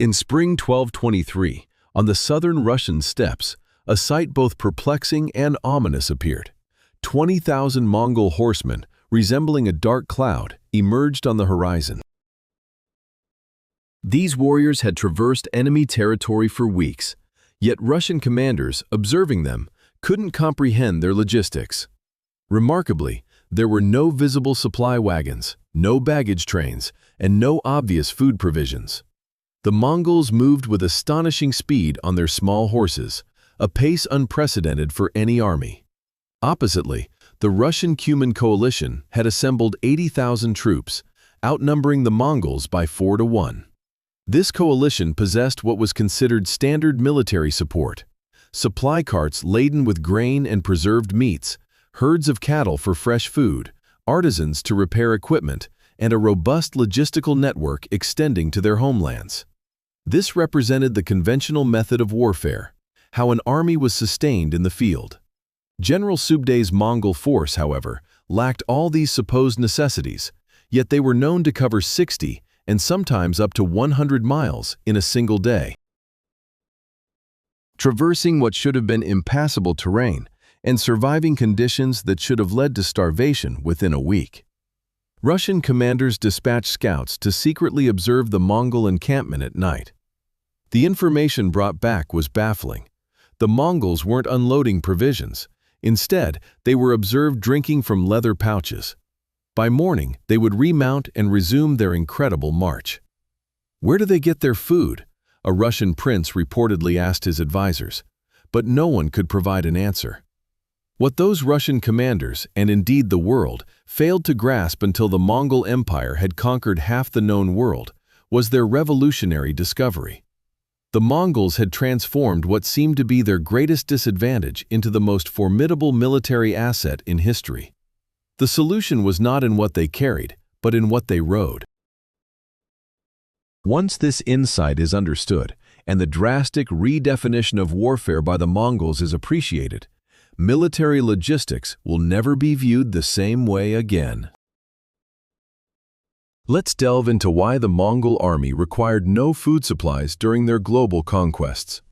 In spring 1223, on the southern Russian steppes, a sight both perplexing and ominous appeared. 20,000 Mongol horsemen, resembling a dark cloud, emerged on the horizon. These warriors had traversed enemy territory for weeks, yet Russian commanders, observing them, couldn't comprehend their logistics. Remarkably, there were no visible supply wagons, no baggage trains, and no obvious food provisions. The Mongols moved with astonishing speed on their small horses, a pace unprecedented for any army. Oppositely, the Russian-Cuman coalition had assembled 80,000 troops, outnumbering the Mongols by 4 to 1. This coalition possessed what was considered standard military support: supply carts laden with grain and preserved meats, herds of cattle for fresh food, artisans to repair equipment, and a robust logistical network extending to their homelands. This represented the conventional method of warfare, how an army was sustained in the field. General Subday's Mongol force, however, lacked all these supposed necessities, yet they were known to cover 60 and sometimes up to 100 miles in a single day, traversing what should have been impassable terrain and surviving conditions that should have led to starvation within a week. Russian commanders dispatched scouts to secretly observe the Mongol encampment at night. The information brought back was baffling. The Mongols weren't unloading provisions. Instead, they were observed drinking from leather pouches. By morning, they would remount and resume their incredible march. "Where do they get their food?" a Russian prince reportedly asked his advisors, but no one could provide an answer. What those Russian commanders, and indeed the world, failed to grasp until the Mongol Empire had conquered half the known world was their revolutionary discovery. The Mongols had transformed what seemed to be their greatest disadvantage into the most formidable military asset in history. The solution was not in what they carried, but in what they rode. Once this insight is understood, and the drastic redefinition of warfare by the Mongols is appreciated, military logistics will never be viewed the same way again. Let's delve into why the Mongol army required no food supplies during their global conquests.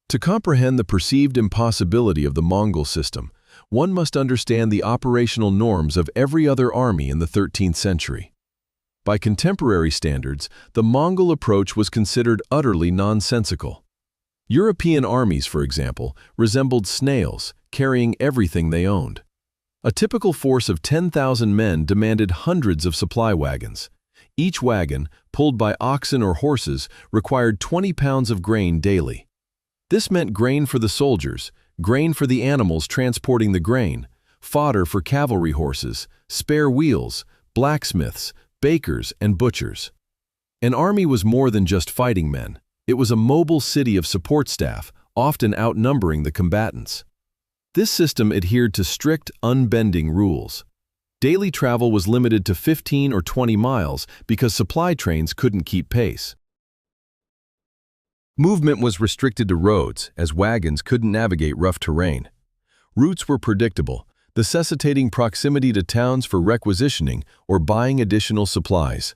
To comprehend the perceived impossibility of the Mongol system, one must understand the operational norms of every other army in the 13th century. By contemporary standards, the Mongol approach was considered utterly nonsensical. European armies, for example, resembled snails, carrying everything they owned. A typical force of 10,000 men demanded hundreds of supply wagons. Each wagon, pulled by oxen or horses, required 20 pounds of grain daily. This meant grain for the soldiers, grain for the animals transporting the grain, fodder for cavalry horses, spare wheels, blacksmiths, bakers, and butchers. An army was more than just fighting men. It was a mobile city of support staff, often outnumbering the combatants. This system adhered to strict, unbending rules. Daily travel was limited to 15 or 20 miles because supply trains couldn't keep pace. Movement was restricted to roads, as wagons couldn't navigate rough terrain. Routes were predictable, necessitating proximity to towns for requisitioning or buying additional supplies.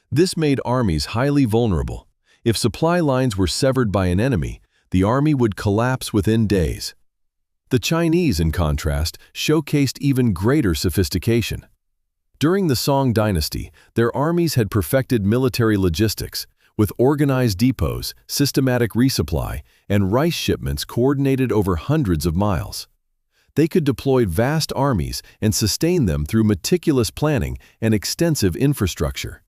This made armies highly vulnerable. If supply lines were severed by an enemy, the army would collapse within days. The Chinese, in contrast, showcased even greater sophistication. During the Song dynasty, their armies had perfected military logistics, with organized depots, systematic resupply, and rice shipments coordinated over hundreds of miles. They could deploy vast armies and sustain them through meticulous planning and extensive infrastructure.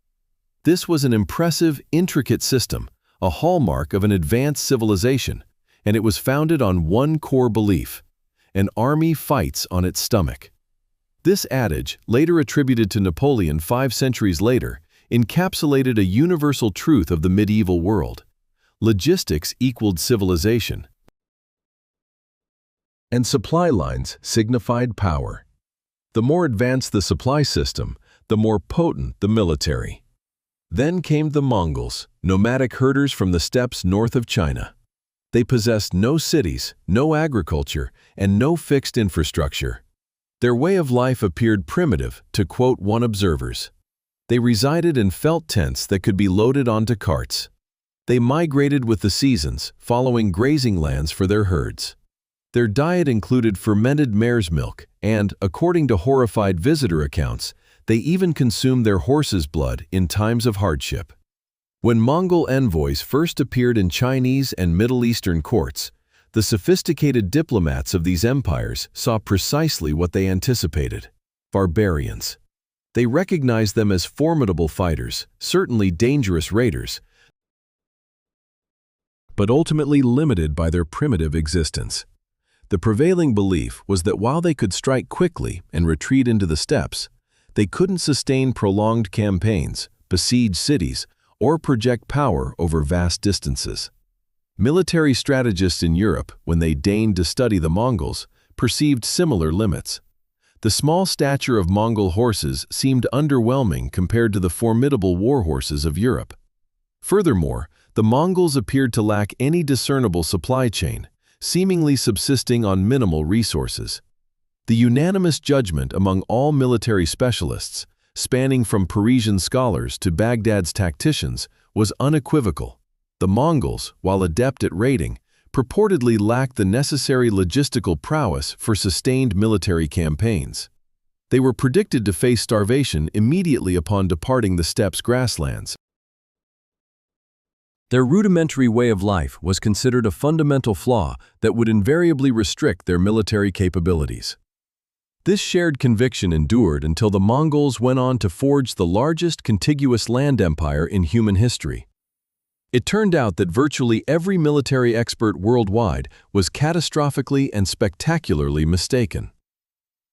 This was an impressive, intricate system, a hallmark of an advanced civilization, and it was founded on one core belief: an army fights on its stomach. This adage, later attributed to Napoleon 5 centuries later, encapsulated a universal truth of the medieval world: logistics equaled civilization, and supply lines signified power. The more advanced the supply system, the more potent the military. Then came the Mongols, nomadic herders from the steppes north of China. They possessed no cities, no agriculture, and no fixed infrastructure. Their way of life appeared primitive, to quote one observer. They resided in felt tents that could be loaded onto carts. They migrated with the seasons, following grazing lands for their herds. Their diet included fermented mare's milk, and, according to horrified visitor accounts, they even consumed their horses' blood in times of hardship. When Mongol envoys first appeared in Chinese and Middle Eastern courts, the sophisticated diplomats of these empires saw precisely what they anticipated: barbarians. They recognized them as formidable fighters, certainly dangerous raiders, but ultimately limited by their primitive existence. The prevailing belief was that while they could strike quickly and retreat into the steppes, they couldn't sustain prolonged campaigns, besiege cities, or project power over vast distances. Military strategists in Europe, when they deigned to study the Mongols, perceived similar limits. The small stature of Mongol horses seemed underwhelming compared to the formidable war horses of Europe. Furthermore, the Mongols appeared to lack any discernible supply chain, seemingly subsisting on minimal resources. The unanimous judgment among all military specialists, spanning from Parisian scholars to Baghdad's tacticians, was unequivocal. The Mongols, while adept at raiding, purportedly lacked the necessary logistical prowess for sustained military campaigns. They were predicted to face starvation immediately upon departing the steppes' grasslands. Their rudimentary way of life was considered a fundamental flaw that would invariably restrict their military capabilities. This shared conviction endured until the Mongols went on to forge the largest contiguous land empire in human history. It turned out that virtually every military expert worldwide was catastrophically and spectacularly mistaken.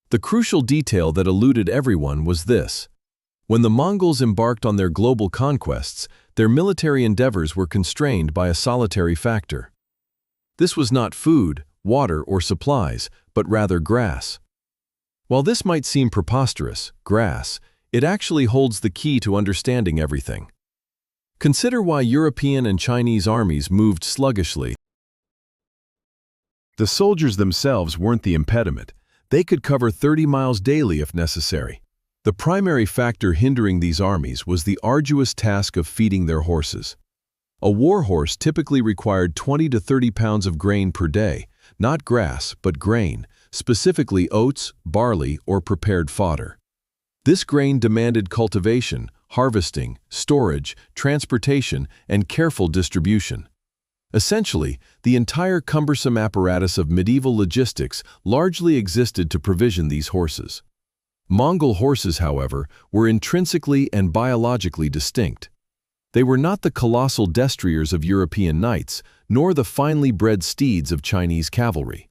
The crucial detail that eluded everyone was this: when the Mongols embarked on their global conquests, their military endeavors were constrained by a solitary factor. This was not food, water, or supplies, but rather grass. While this might seem preposterous, grass, it actually holds the key to understanding everything. Consider why European and Chinese armies moved sluggishly. The soldiers themselves weren't the impediment. They could cover 30 miles daily if necessary. The primary factor hindering these armies was the arduous task of feeding their horses. A war horse typically required 20 to 30 pounds of grain per day, not grass, but grain, specifically oats, barley, or prepared fodder. This grain demanded cultivation, harvesting, storage, transportation, and careful distribution. Essentially, the entire cumbersome apparatus of medieval logistics largely existed to provision these horses. Mongol horses, however, were intrinsically and biologically distinct. They were not the colossal destriers of European knights, nor the finely bred steeds of Chinese cavalry.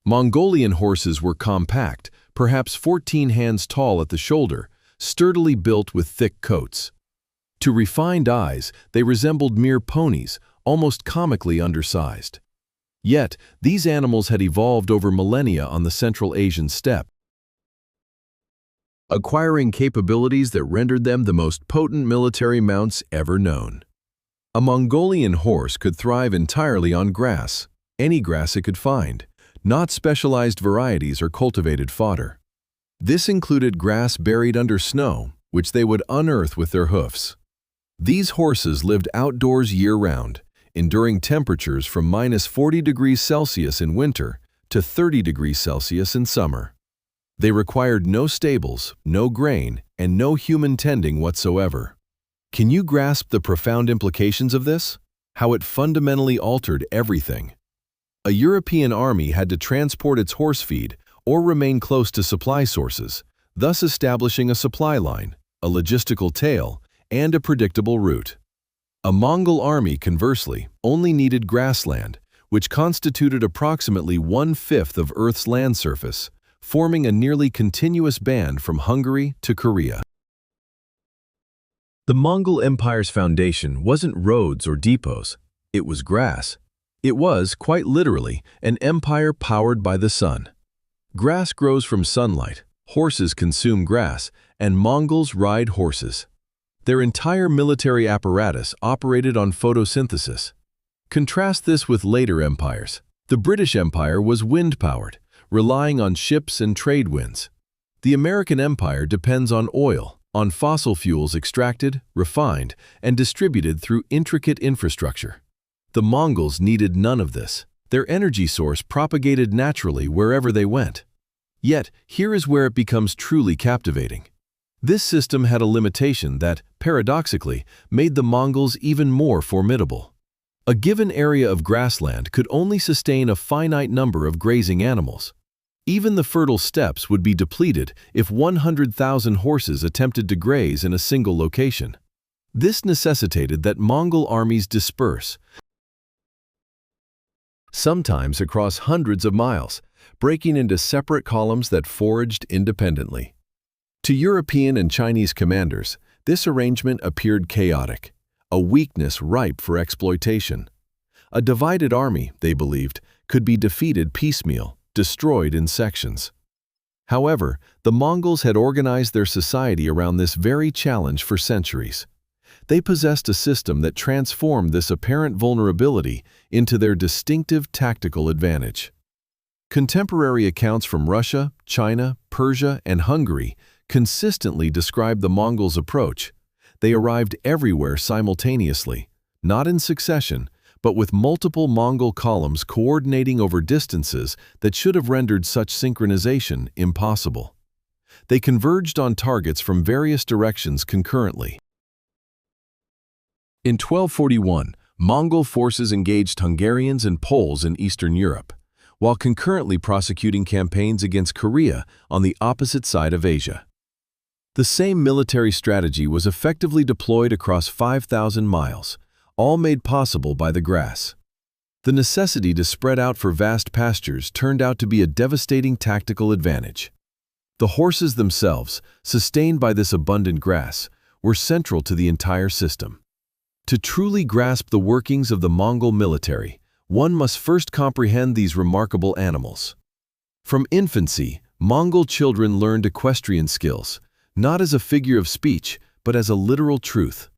Mongolian horses were compact, perhaps 14 hands tall at the shoulder, sturdily built with thick coats. To refined eyes, they resembled mere ponies, almost comically undersized. Yet, these animals had evolved over millennia on the Central Asian steppe, acquiring capabilities that rendered them the most potent military mounts ever known. A Mongolian horse could thrive entirely on grass, any grass it could find, not specialized varieties or cultivated fodder. This included grass buried under snow, which they would unearth with their hoofs. These horses lived outdoors year-round, enduring temperatures from -40 degrees Celsius in winter to 30 degrees Celsius in summer. They required no stables, no grain, and no human tending whatsoever. Can you grasp the profound implications of this? How it fundamentally altered everything. A European army had to transport its horse feed or remain close to supply sources, thus establishing a supply line, a logistical tail, and a predictable route. A Mongol army, conversely, only needed grassland, which constituted approximately 1/5 of Earth's land surface, forming a nearly continuous band from Hungary to Korea. The Mongol Empire's foundation wasn't roads or depots, it was grass. It was, quite literally, an empire powered by the sun. Grass grows from sunlight, horses consume grass, and Mongols ride horses. Their entire military apparatus operated on photosynthesis. Contrast this with later empires. The British Empire was wind-powered, relying on ships and trade winds. The American Empire depends on oil, on fossil fuels extracted, refined, and distributed through intricate infrastructure. The Mongols needed none of this. Their energy source propagated naturally wherever they went. Yet, here is where it becomes truly captivating. This system had a limitation that, paradoxically, made the Mongols even more formidable. A given area of grassland could only sustain a finite number of grazing animals. Even the fertile steppes would be depleted if 100,000 horses attempted to graze in a single location. This necessitated that Mongol armies disperse, sometimes across hundreds of miles, breaking into separate columns that foraged independently. To European and Chinese commanders, this arrangement appeared chaotic, a weakness ripe for exploitation. A divided army, they believed, could be defeated piecemeal, destroyed in sections. However, the Mongols had organized their society around this very challenge for centuries. They possessed a system that transformed this apparent vulnerability into their distinctive tactical advantage. Contemporary accounts from Russia, China, Persia, and Hungary consistently describe the Mongols' approach. They arrived everywhere simultaneously, not in succession, but with multiple Mongol columns coordinating over distances that should have rendered such synchronization impossible. They converged on targets from various directions concurrently. In 1241, Mongol forces engaged Hungarians and Poles in Eastern Europe, while concurrently prosecuting campaigns against Korea on the opposite side of Asia. The same military strategy was effectively deployed across 5,000 miles, all made possible by the grass. The necessity to spread out for vast pastures turned out to be a devastating tactical advantage. The horses themselves, sustained by this abundant grass, were central to the entire system. To truly grasp the workings of the Mongol military, one must first comprehend these remarkable animals. From infancy, Mongol children learned equestrian skills, not as a figure of speech, but as a literal truth.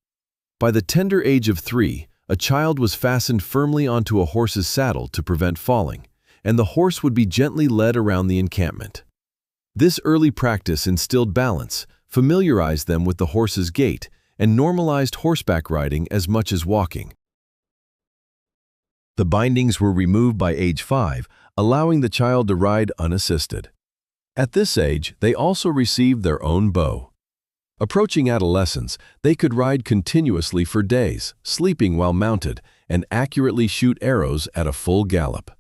By the tender age of 3, a child was fastened firmly onto a horse's saddle to prevent falling, and the horse would be gently led around the encampment. This early practice instilled balance, familiarized them with the horse's gait, and normalized horseback riding as much as walking. The bindings were removed by age 5, allowing the child to ride unassisted. At this age, they also received their own bow. Approaching adolescence, they could ride continuously for days, sleeping while mounted, and accurately shoot arrows at a full gallop.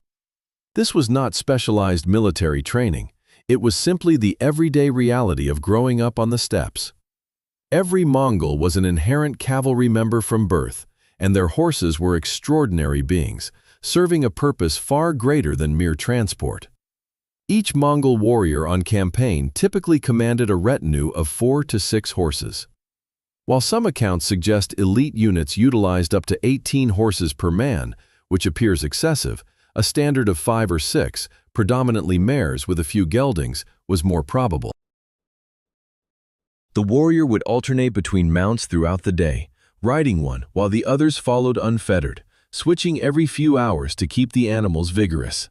This was not specialized military training. It was simply the everyday reality of growing up on the steppes. Every Mongol was an inherent cavalry member from birth, and their horses were extraordinary beings, serving a purpose far greater than mere transport. Each Mongol warrior on campaign typically commanded a retinue of 4 to 6 horses. While some accounts suggest elite units utilized up to 18 horses per man, which appears excessive, a standard of 5 or 6, predominantly mares with a few geldings, was more probable. The warrior would alternate between mounts throughout the day, riding one while the others followed unfettered, switching every few hours to keep the animals vigorous.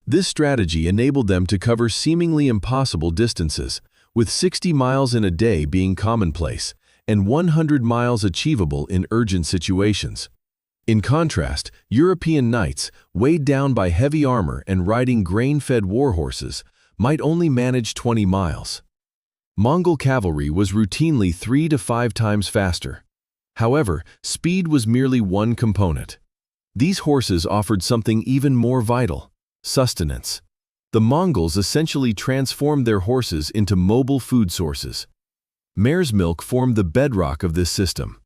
This strategy enabled them to cover seemingly impossible distances, with 60 miles in a day being commonplace, and 100 miles achievable in urgent situations. In contrast, European knights, weighed down by heavy armor and riding grain-fed warhorses, might only manage 20 miles. Mongol cavalry was routinely 3 to 5 times faster. However, speed was merely one component. These horses offered something even more vital: sustenance. The Mongols essentially transformed their horses into mobile food sources. Mare's milk formed the bedrock of this system.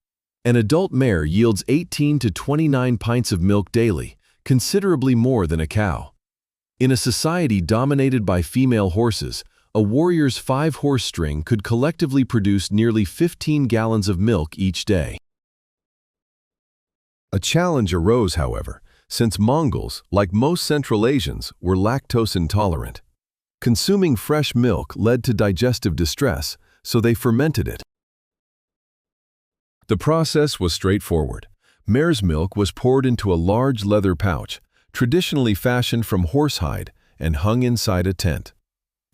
An adult mare yields 18 to 29 pints of milk daily, considerably more than a cow. In a society dominated by female horses, a warrior's 5-horse string could collectively produce nearly 15 gallons of milk each day. A challenge arose, however, since Mongols, like most Central Asians, were lactose intolerant. Consuming fresh milk led to digestive distress, so they fermented it. The process was straightforward. Mare's milk was poured into a large leather pouch, traditionally fashioned from horsehide, and hung inside a tent.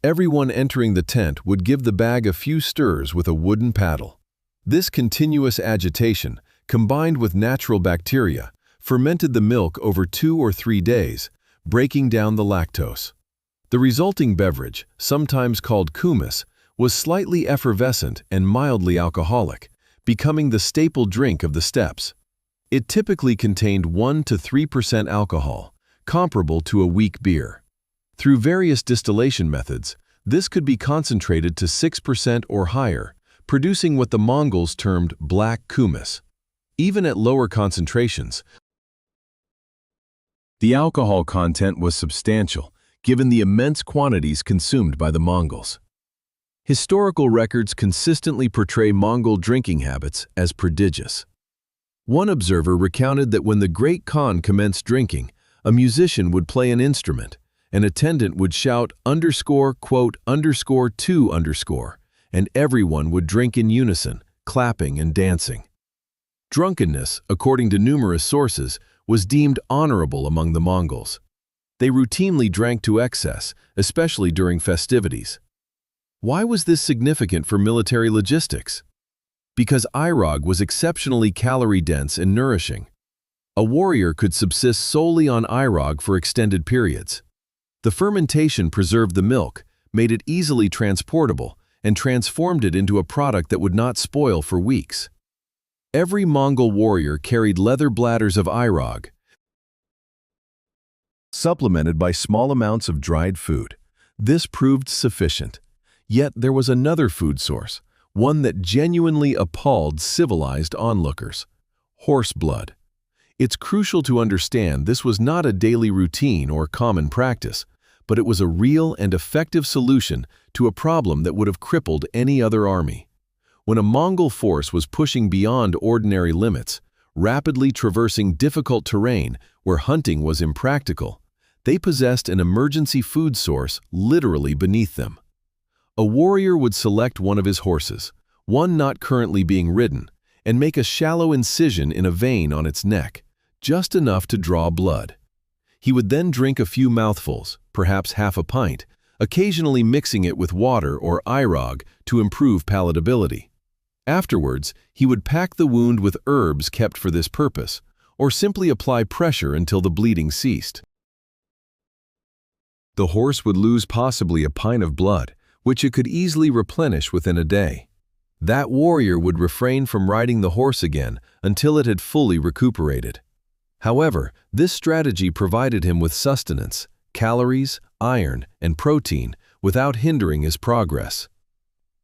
Everyone entering the tent would give the bag a few stirs with a wooden paddle. This continuous agitation, combined with natural bacteria, fermented the milk over 2 or 3 days, breaking down the lactose. The resulting beverage, sometimes called kumis, was slightly effervescent and mildly alcoholic, becoming the staple drink of the steppes. It typically contained 1 to 3% alcohol, comparable to a weak beer. Through various distillation methods, this could be concentrated to 6% or higher, producing what the Mongols termed black kumis. Even at lower concentrations, the alcohol content was substantial, given the immense quantities consumed by the Mongols. Historical records consistently portray Mongol drinking habits as prodigious. One observer recounted that when the Great Khan commenced drinking, a musician would play an instrument, an attendant would shout quote, _2 and everyone would drink in unison, clapping and dancing. Drunkenness, according to numerous sources, was deemed honorable among the Mongols. They routinely drank to excess, especially during festivities. Why was this significant for military logistics? Because irog was exceptionally calorie-dense and nourishing. A warrior could subsist solely on irog for extended periods. The fermentation preserved the milk, made it easily transportable, and transformed it into a product that would not spoil for weeks. Every Mongol warrior carried leather bladders of irog, supplemented by small amounts of dried food. This proved sufficient. Yet there was another food source, one that genuinely appalled civilized onlookers: horse blood. It's crucial to understand this was not a daily routine or common practice, but it was a real and effective solution to a problem that would have crippled any other army. When a Mongol force was pushing beyond ordinary limits, rapidly traversing difficult terrain where hunting was impractical, they possessed an emergency food source literally beneath them. A warrior would select one of his horses, one not currently being ridden, and make a shallow incision in a vein on its neck, just enough to draw blood. He would then drink a few mouthfuls, perhaps half a pint, occasionally mixing it with water or irog to improve palatability. Afterwards, he would pack the wound with herbs kept for this purpose, or simply apply pressure until the bleeding ceased. The horse would lose possibly a pint of blood, which it could easily replenish within a day. That warrior would refrain from riding the horse again until it had fully recuperated. However, this strategy provided him with sustenance, calories, iron, and protein without hindering his progress.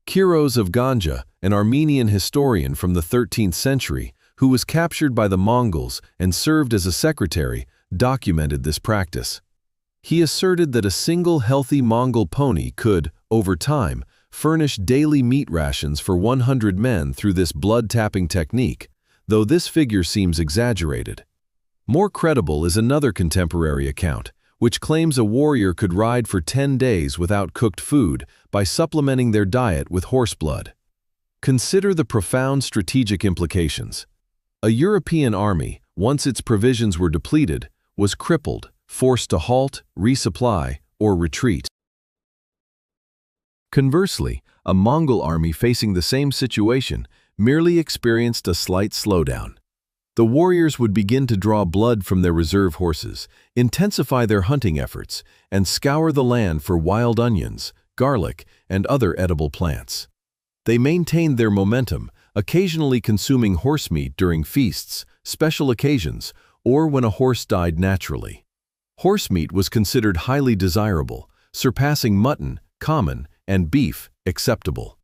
Kiros of Ganja, an Armenian historian from the 13th century, who was captured by the Mongols and served as a secretary, documented this practice. He asserted that a single healthy Mongol pony could, over time, furnish daily meat rations for 100 men through this blood-tapping technique, though this figure seems exaggerated. More credible is another contemporary account, which claims a warrior could ride for 10 days without cooked food by supplementing their diet with horse blood. Consider the profound strategic implications. A European army, once its provisions were depleted, was crippled, forced to halt, resupply, or retreat. Conversely, a Mongol army facing the same situation merely experienced a slight slowdown. The warriors would begin to draw blood from their reserve horses, intensify their hunting efforts, and scour the land for wild onions, garlic, and other edible plants. They maintained their momentum, occasionally consuming horse meat during feasts, special occasions, or when a horse died naturally. Horse meat was considered highly desirable, surpassing mutton, common, and beef, acceptable.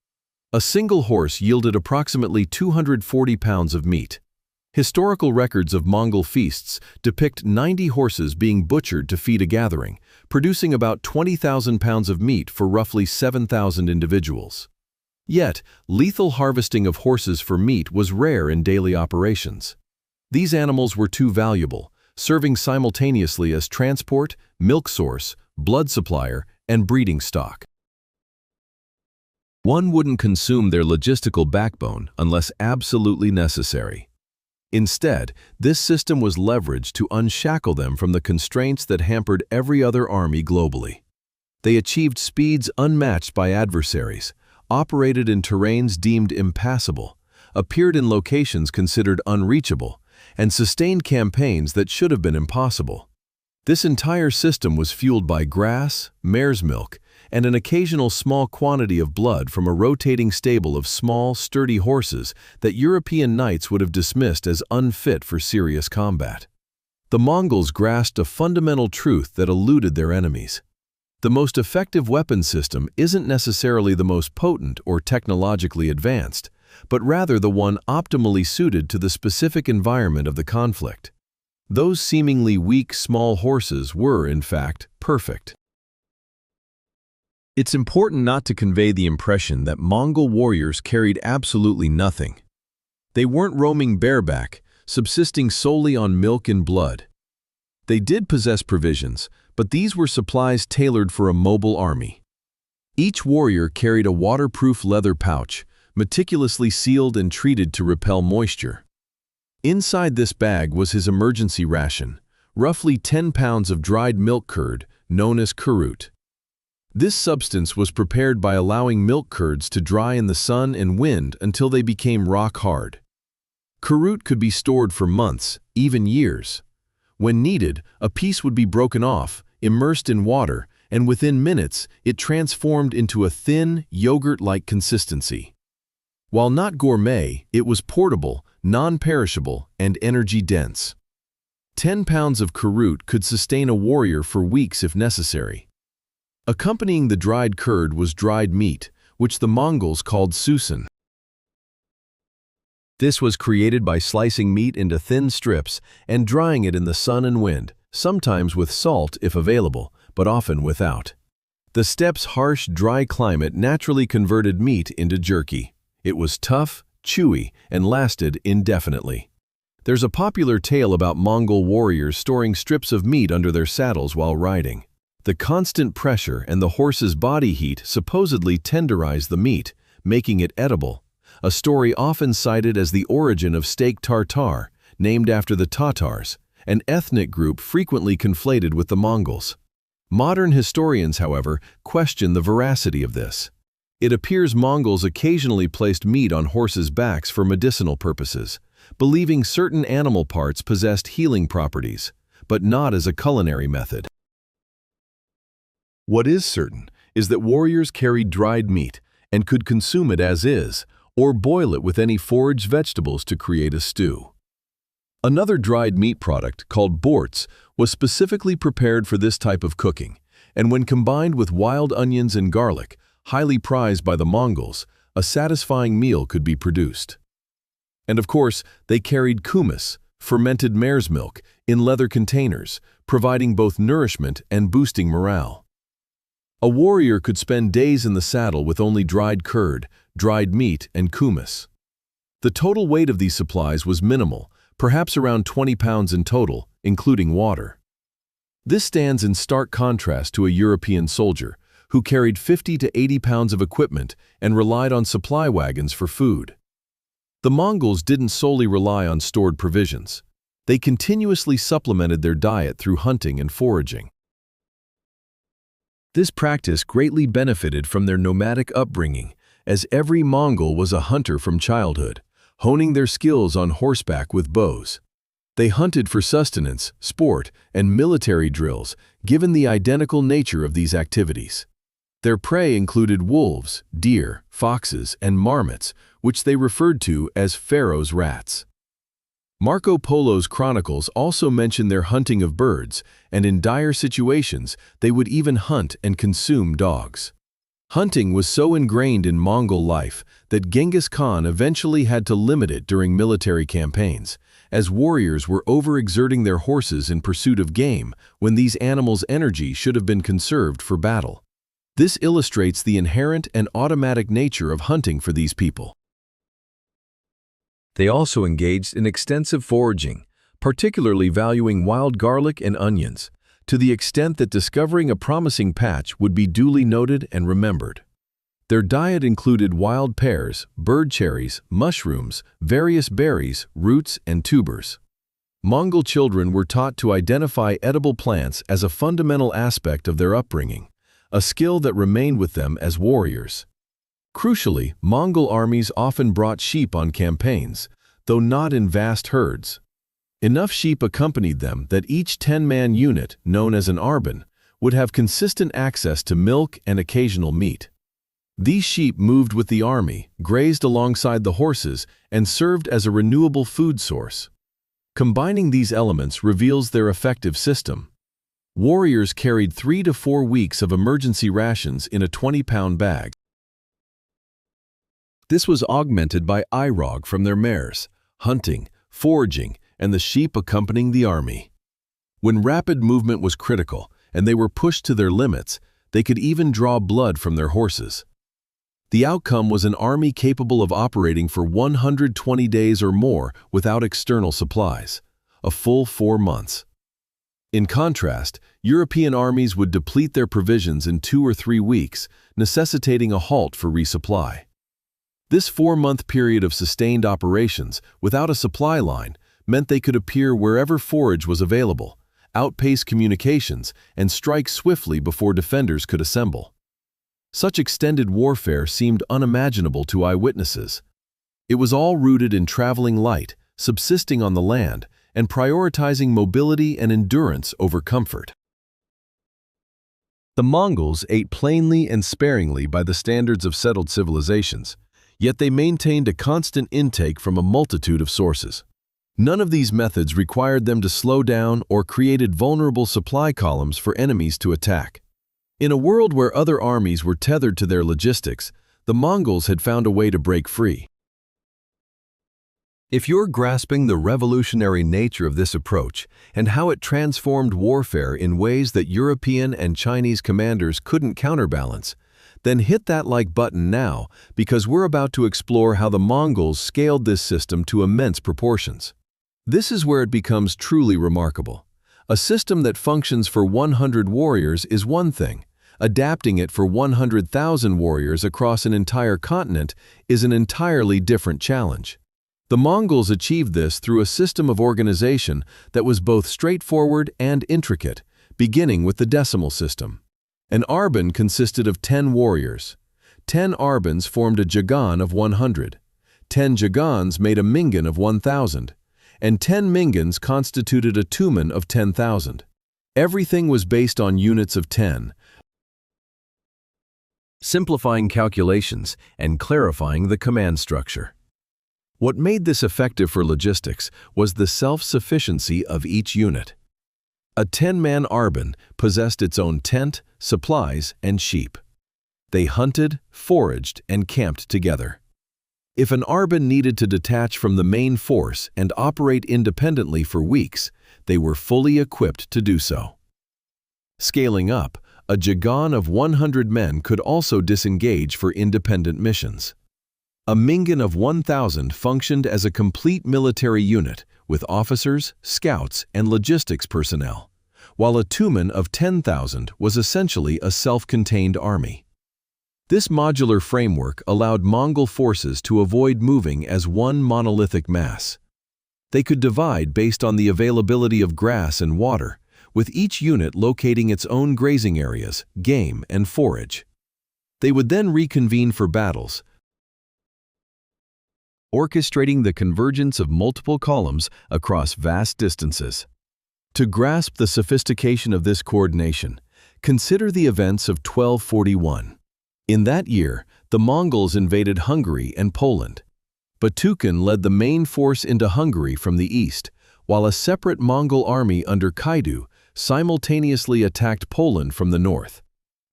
A single horse yielded approximately 240 pounds of meat. Historical records of Mongol feasts depict 90 horses being butchered to feed a gathering, producing about 20,000 pounds of meat for roughly 7,000 individuals. Yet, lethal harvesting of horses for meat was rare in daily operations. These animals were too valuable, serving simultaneously as transport, milk source, blood supplier, and breeding stock. One wouldn't consume their logistical backbone unless absolutely necessary. Instead, this system was leveraged to unshackle them from the constraints that hampered every other army globally. They achieved speeds unmatched by adversaries, operated in terrains deemed impassable, appeared in locations considered unreachable, and sustained campaigns that should have been impossible. This entire system was fueled by grass, mare's milk, and an occasional small quantity of blood from a rotating stable of small, sturdy horses that European knights would have dismissed as unfit for serious combat. The Mongols grasped a fundamental truth that eluded their enemies. The most effective weapon system isn't necessarily the most potent or technologically advanced, but rather the one optimally suited to the specific environment of the conflict. Those seemingly weak, small horses were, in fact, perfect. It's important not to convey the impression that Mongol warriors carried absolutely nothing. They weren't roaming bareback, subsisting solely on milk and blood. They did possess provisions, but these were supplies tailored for a mobile army. Each warrior carried a waterproof leather pouch, meticulously sealed and treated to repel moisture. Inside this bag was his emergency ration, roughly 10 pounds of dried milk curd, known as kurut. This substance was prepared by allowing milk curds to dry in the sun and wind until they became rock hard. Kurut could be stored for months, even years. When needed, a piece would be broken off, immersed in water, and within minutes, it transformed into a thin, yogurt-like consistency. While not gourmet, it was portable, non-perishable, and energy-dense. 10 pounds of kurut could sustain a warrior for weeks if necessary. Accompanying the dried curd was dried meat, which the Mongols called susan. This was created by slicing meat into thin strips and drying it in the sun and wind, sometimes with salt if available, but often without. The steppe's harsh, dry climate naturally converted meat into jerky. It was tough, chewy, and lasted indefinitely. There's a popular tale about Mongol warriors storing strips of meat under their saddles while riding. The constant pressure and the horse's body heat supposedly tenderized the meat, making it edible, a story often cited as the origin of steak tartare, named after the Tatars, an ethnic group frequently conflated with the Mongols. Modern historians, however, question the veracity of this. It appears Mongols occasionally placed meat on horses' backs for medicinal purposes, believing certain animal parts possessed healing properties, but not as a culinary method. What is certain is that warriors carried dried meat and could consume it as is, or boil it with any foraged vegetables to create a stew. Another dried meat product, called borts, was specifically prepared for this type of cooking, and when combined with wild onions and garlic, highly prized by the Mongols, a satisfying meal could be produced. And of course, they carried kumis, fermented mare's milk, in leather containers, providing both nourishment and boosting morale. A warrior could spend days in the saddle with only dried curd, dried meat, and kumis. The total weight of these supplies was minimal, perhaps around 20 pounds in total, including water. This stands in stark contrast to a European soldier, who carried 50 to 80 pounds of equipment and relied on supply wagons for food. The Mongols didn't solely rely on stored provisions. They continuously supplemented their diet through hunting and foraging. This practice greatly benefited from their nomadic upbringing, as every Mongol was a hunter from childhood, honing their skills on horseback with bows. They hunted for sustenance, sport, and military drills, given the identical nature of these activities. Their prey included wolves, deer, foxes, and marmots, which they referred to as Pharaoh's rats. Marco Polo's chronicles also mention their hunting of birds, and in dire situations, they would even hunt and consume dogs. Hunting was so ingrained in Mongol life that Genghis Khan eventually had to limit it during military campaigns, as warriors were overexerting their horses in pursuit of game when these animals' energy should have been conserved for battle. This illustrates the inherent and automatic nature of hunting for these people. They also engaged in extensive foraging, particularly valuing wild garlic and onions, to the extent that discovering a promising patch would be duly noted and remembered. Their diet included wild pears, bird cherries, mushrooms, various berries, roots, and tubers. Mongol children were taught to identify edible plants as a fundamental aspect of their upbringing, a skill that remained with them as warriors. Crucially, Mongol armies often brought sheep on campaigns, though not in vast herds. Enough sheep accompanied them that each 10-man unit, known as an arban, would have consistent access to milk and occasional meat. These sheep moved with the army, grazed alongside the horses, and served as a renewable food source. Combining these elements reveals their effective system. Warriors carried 3 to 4 weeks of emergency rations in a 20-pound bag. This was augmented by irog from their mares, hunting, foraging, and the sheep accompanying the army. When rapid movement was critical and they were pushed to their limits, they could even draw blood from their horses. The outcome was an army capable of operating for 120 days or more without external supplies, a full 4 months. In contrast, European armies would deplete their provisions in 2 or 3 weeks, necessitating a halt for resupply. This 4-month period of sustained operations, without a supply line, meant they could appear wherever forage was available, outpace communications, and strike swiftly before defenders could assemble. Such extended warfare seemed unimaginable to eyewitnesses. It was all rooted in traveling light, subsisting on the land, and prioritizing mobility and endurance over comfort. The Mongols ate plainly and sparingly by the standards of settled civilizations, yet they maintained a constant intake from a multitude of sources. None of these methods required them to slow down or created vulnerable supply columns for enemies to attack. In a world where other armies were tethered to their logistics, the Mongols had found a way to break free. If you're grasping the revolutionary nature of this approach and how it transformed warfare in ways that European and Chinese commanders couldn't counterbalance, then hit that like button now, because we're about to explore how the Mongols scaled this system to immense proportions. This is where it becomes truly remarkable. A system that functions for 100 warriors is one thing. Adapting it for 100,000 warriors across an entire continent is an entirely different challenge. The Mongols achieved this through a system of organization that was both straightforward and intricate, beginning with the decimal system. An arban consisted of 10 warriors. 10 arbans formed a jagan of 100. 10 jagans made a mingan of 1,000. And 10 mingans constituted a tumen of 10,000. Everything was based on units of 10, simplifying calculations and clarifying the command structure. What made this effective for logistics was the self-sufficiency of each unit. A 10-man arban possessed its own tent, supplies, and sheep. They hunted, foraged, and camped together. If an arban needed to detach from the main force and operate independently for weeks, they were fully equipped to do so. Scaling up, a jagan of 100 men could also disengage for independent missions. A mingan of 1,000 functioned as a complete military unit with officers, scouts, and logistics personnel, while a tumen of 10,000 was essentially a self-contained army. This modular framework allowed Mongol forces to avoid moving as one monolithic mass. They could divide based on the availability of grass and water, with each unit locating its own grazing areas, game, and forage. They would then reconvene for battles, orchestrating the convergence of multiple columns across vast distances. To grasp the sophistication of this coordination, consider the events of 1241. In that year, the Mongols invaded Hungary and Poland. Batukan led the main force into Hungary from the east, while a separate Mongol army under Kaidu simultaneously attacked Poland from the north.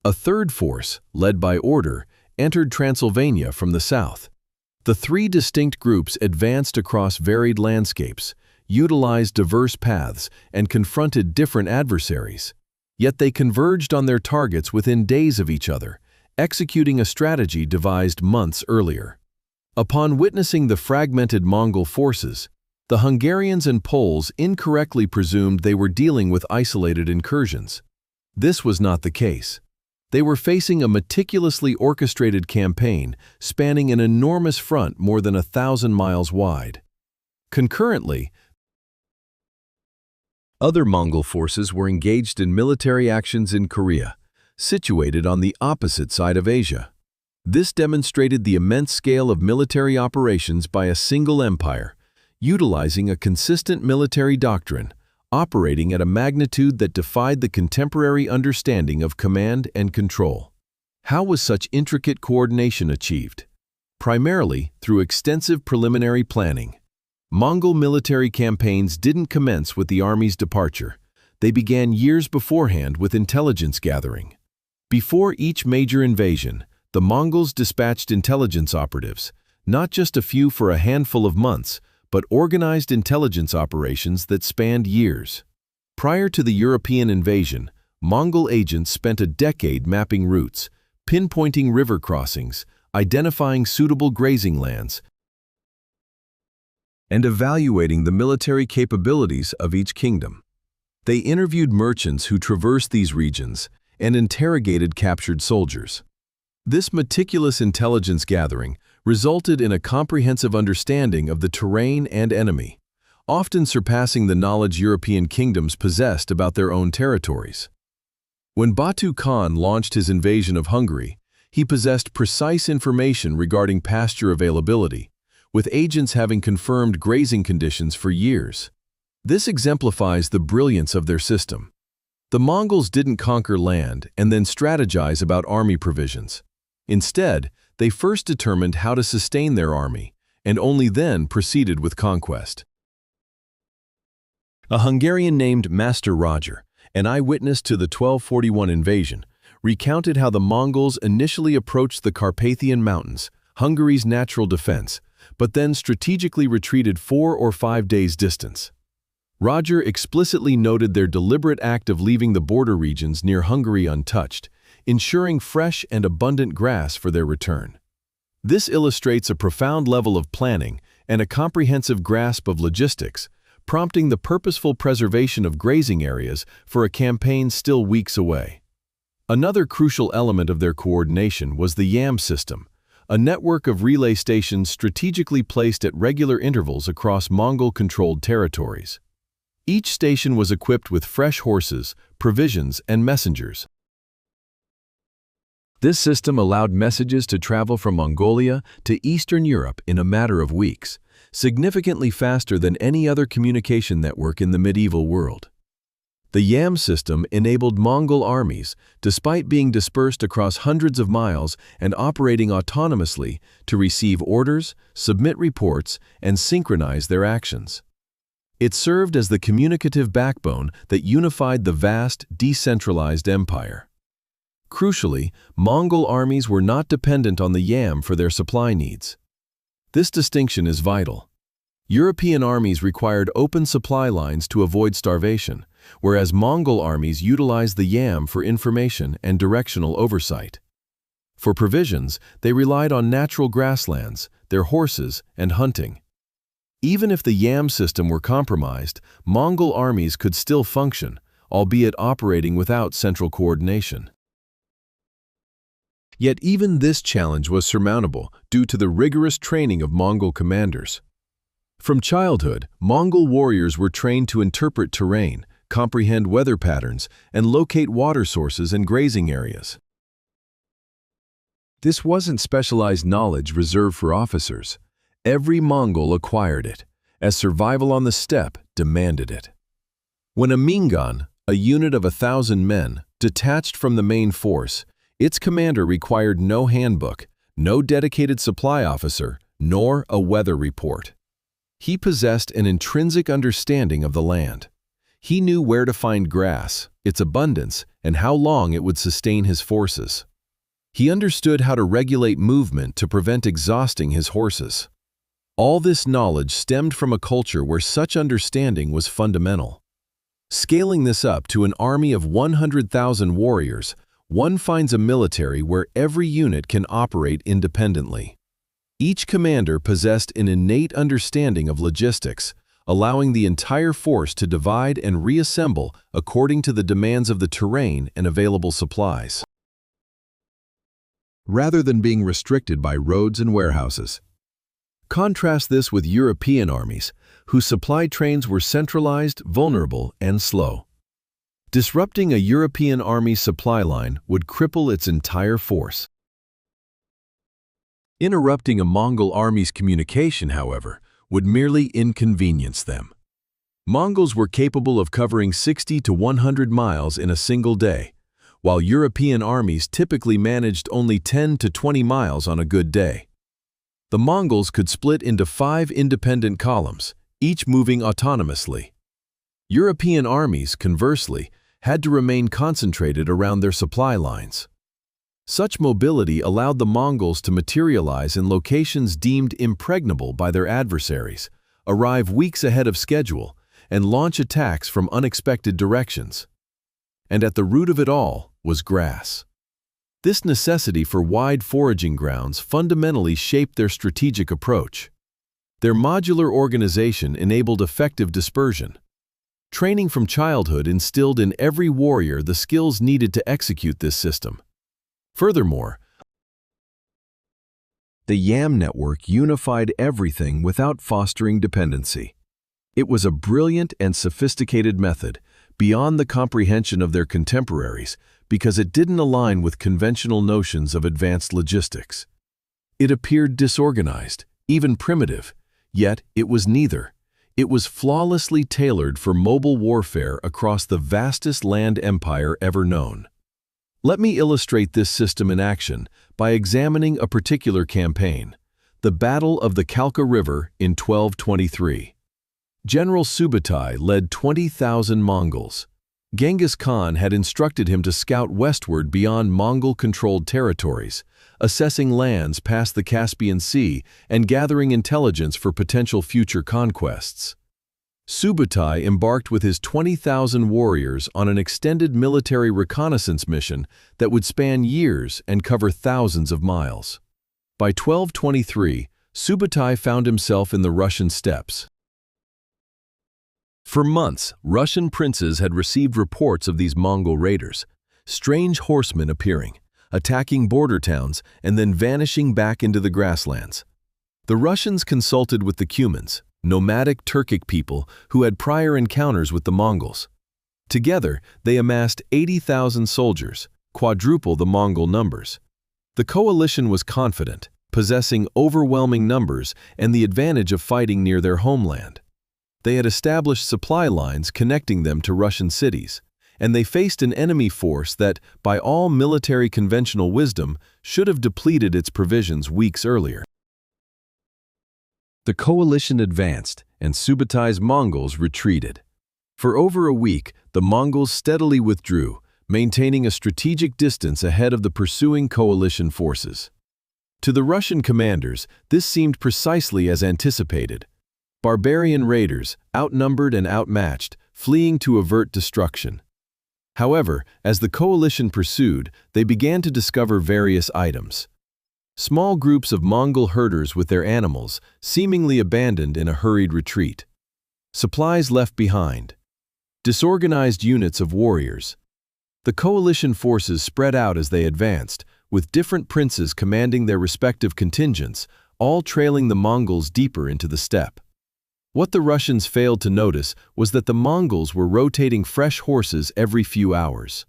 A third force, led by Order, entered Transylvania from the south. The 3 distinct groups advanced across varied landscapes, utilized diverse paths, and confronted different adversaries. Yet they converged on their targets within days of each other, executing a strategy devised months earlier. Upon witnessing the fragmented Mongol forces, the Hungarians and Poles incorrectly presumed they were dealing with isolated incursions. This was not the case. They were facing a meticulously orchestrated campaign spanning an enormous front more than 1,000 miles wide. Concurrently, other Mongol forces were engaged in military actions in Korea, situated on the opposite side of Asia. This demonstrated the immense scale of military operations by a single empire, utilizing a consistent military doctrine, operating at a magnitude that defied the contemporary understanding of command and control. How was such intricate coordination achieved? Primarily through extensive preliminary planning. Mongol military campaigns didn't commence with the army's departure. They began years beforehand with intelligence gathering. Before each major invasion, the Mongols dispatched intelligence operatives, not just a few for a handful of months, but organized intelligence operations that spanned years. Prior to the European invasion, Mongol agents spent a decade mapping routes, pinpointing river crossings, identifying suitable grazing lands, and evaluating the military capabilities of each kingdom. They interviewed merchants who traversed these regions and interrogated captured soldiers. This meticulous intelligence gathering resulted in a comprehensive understanding of the terrain and enemy, often surpassing the knowledge European kingdoms possessed about their own territories. When Batu Khan launched his invasion of Hungary, he possessed precise information regarding pasture availability, with agents having confirmed grazing conditions for years. This exemplifies the brilliance of their system. The Mongols didn't conquer land and then strategize about army provisions. Instead, they first determined how to sustain their army, and only then proceeded with conquest. A Hungarian named Master Roger, an eyewitness to the 1241 invasion, recounted how the Mongols initially approached the Carpathian Mountains, Hungary's natural defense, but then strategically retreated 4 or 5 days' distance. Roger explicitly noted their deliberate act of leaving the border regions near Hungary untouched, ensuring fresh and abundant grass for their return. This illustrates a profound level of planning and a comprehensive grasp of logistics, prompting the purposeful preservation of grazing areas for a campaign still weeks away. Another crucial element of their coordination was the YAM system, a network of relay stations strategically placed at regular intervals across Mongol-controlled territories. Each station was equipped with fresh horses, provisions, and messengers. This system allowed messages to travel from Mongolia to Eastern Europe in a matter of weeks, significantly faster than any other communication network in the medieval world. The YAM system enabled Mongol armies, despite being dispersed across hundreds of miles and operating autonomously, to receive orders, submit reports, and synchronize their actions. It served as the communicative backbone that unified the vast, decentralized empire. Crucially, Mongol armies were not dependent on the YAM for their supply needs. This distinction is vital. European armies required open supply lines to avoid starvation, whereas Mongol armies utilized the YAM for information and directional oversight. For provisions, they relied on natural grasslands, their horses, and hunting. Even if the YAM system were compromised, Mongol armies could still function, albeit operating without central coordination. Yet even this challenge was surmountable due to the rigorous training of Mongol commanders. From childhood, Mongol warriors were trained to interpret terrain, comprehend weather patterns, and locate water sources and grazing areas. This wasn't specialized knowledge reserved for officers. Every Mongol acquired it, as survival on the steppe demanded it. When a Mingan, a unit of 1,000 men, detached from the main force, its commander required no handbook, no dedicated supply officer, nor a weather report. He possessed an intrinsic understanding of the land. He knew where to find grass, its abundance, and how long it would sustain his forces. He understood how to regulate movement to prevent exhausting his horses. All this knowledge stemmed from a culture where such understanding was fundamental. Scaling this up to an army of 100,000 warriors, one finds a military where every unit can operate independently. Each commander possessed an innate understanding of logistics, allowing the entire force to divide and reassemble according to the demands of the terrain and available supplies, rather than being restricted by roads and warehouses. Contrast this with European armies, whose supply trains were centralized, vulnerable, and slow. Disrupting a European army's supply line would cripple its entire force. Interrupting a Mongol army's communication, however, would merely inconvenience them. Mongols were capable of covering 60 to 100 miles in a single day, while European armies typically managed only 10 to 20 miles on a good day. The Mongols could split into 5 independent columns, each moving autonomously. European armies, conversely, had to remain concentrated around their supply lines. Such mobility allowed the Mongols to materialize in locations deemed impregnable by their adversaries, arrive weeks ahead of schedule, and launch attacks from unexpected directions. And at the root of it all was grass. This necessity for wide foraging grounds fundamentally shaped their strategic approach. Their modular organization enabled effective dispersion. Training from childhood instilled in every warrior the skills needed to execute this system. Furthermore, the YAM network unified everything without fostering dependency. It was a brilliant and sophisticated method, beyond the comprehension of their contemporaries, because it didn't align with conventional notions of advanced logistics. It appeared disorganized, even primitive, yet it was neither. It was flawlessly tailored for mobile warfare across the vastest land empire ever known. Let me illustrate this system in action by examining a particular campaign, the Battle of the Kalka River in 1223. General Subutai led 20,000 Mongols. Genghis Khan had instructed him to scout westward beyond Mongol-controlled territories, assessing lands past the Caspian Sea and gathering intelligence for potential future conquests. Subutai embarked with his 20,000 warriors on an extended military reconnaissance mission that would span years and cover thousands of miles. By 1223, Subutai found himself in the Russian steppes. For months, Russian princes had received reports of these Mongol raiders, strange horsemen appearing, attacking border towns, and then vanishing back into the grasslands. The Russians consulted with the Cumans, nomadic Turkic people who had prior encounters with the Mongols. Together, they amassed 80,000 soldiers, quadruple the Mongol numbers. The coalition was confident, possessing overwhelming numbers and the advantage of fighting near their homeland. They had established supply lines connecting them to Russian cities, and they faced an enemy force that, by all military conventional wisdom, should have depleted its provisions weeks earlier. The coalition advanced, and Subutai's Mongols retreated. For over a week, the Mongols steadily withdrew, maintaining a strategic distance ahead of the pursuing coalition forces. To the Russian commanders, this seemed precisely as anticipated. Barbarian raiders, outnumbered and outmatched, fleeing to avert destruction. However, as the coalition pursued, they began to discover various items. Small groups of Mongol herders with their animals, seemingly abandoned in a hurried retreat. Supplies left behind. Disorganized units of warriors. The coalition forces spread out as they advanced, with different princes commanding their respective contingents, all trailing the Mongols deeper into the steppe. What the Russians failed to notice was that the Mongols were rotating fresh horses every few hours.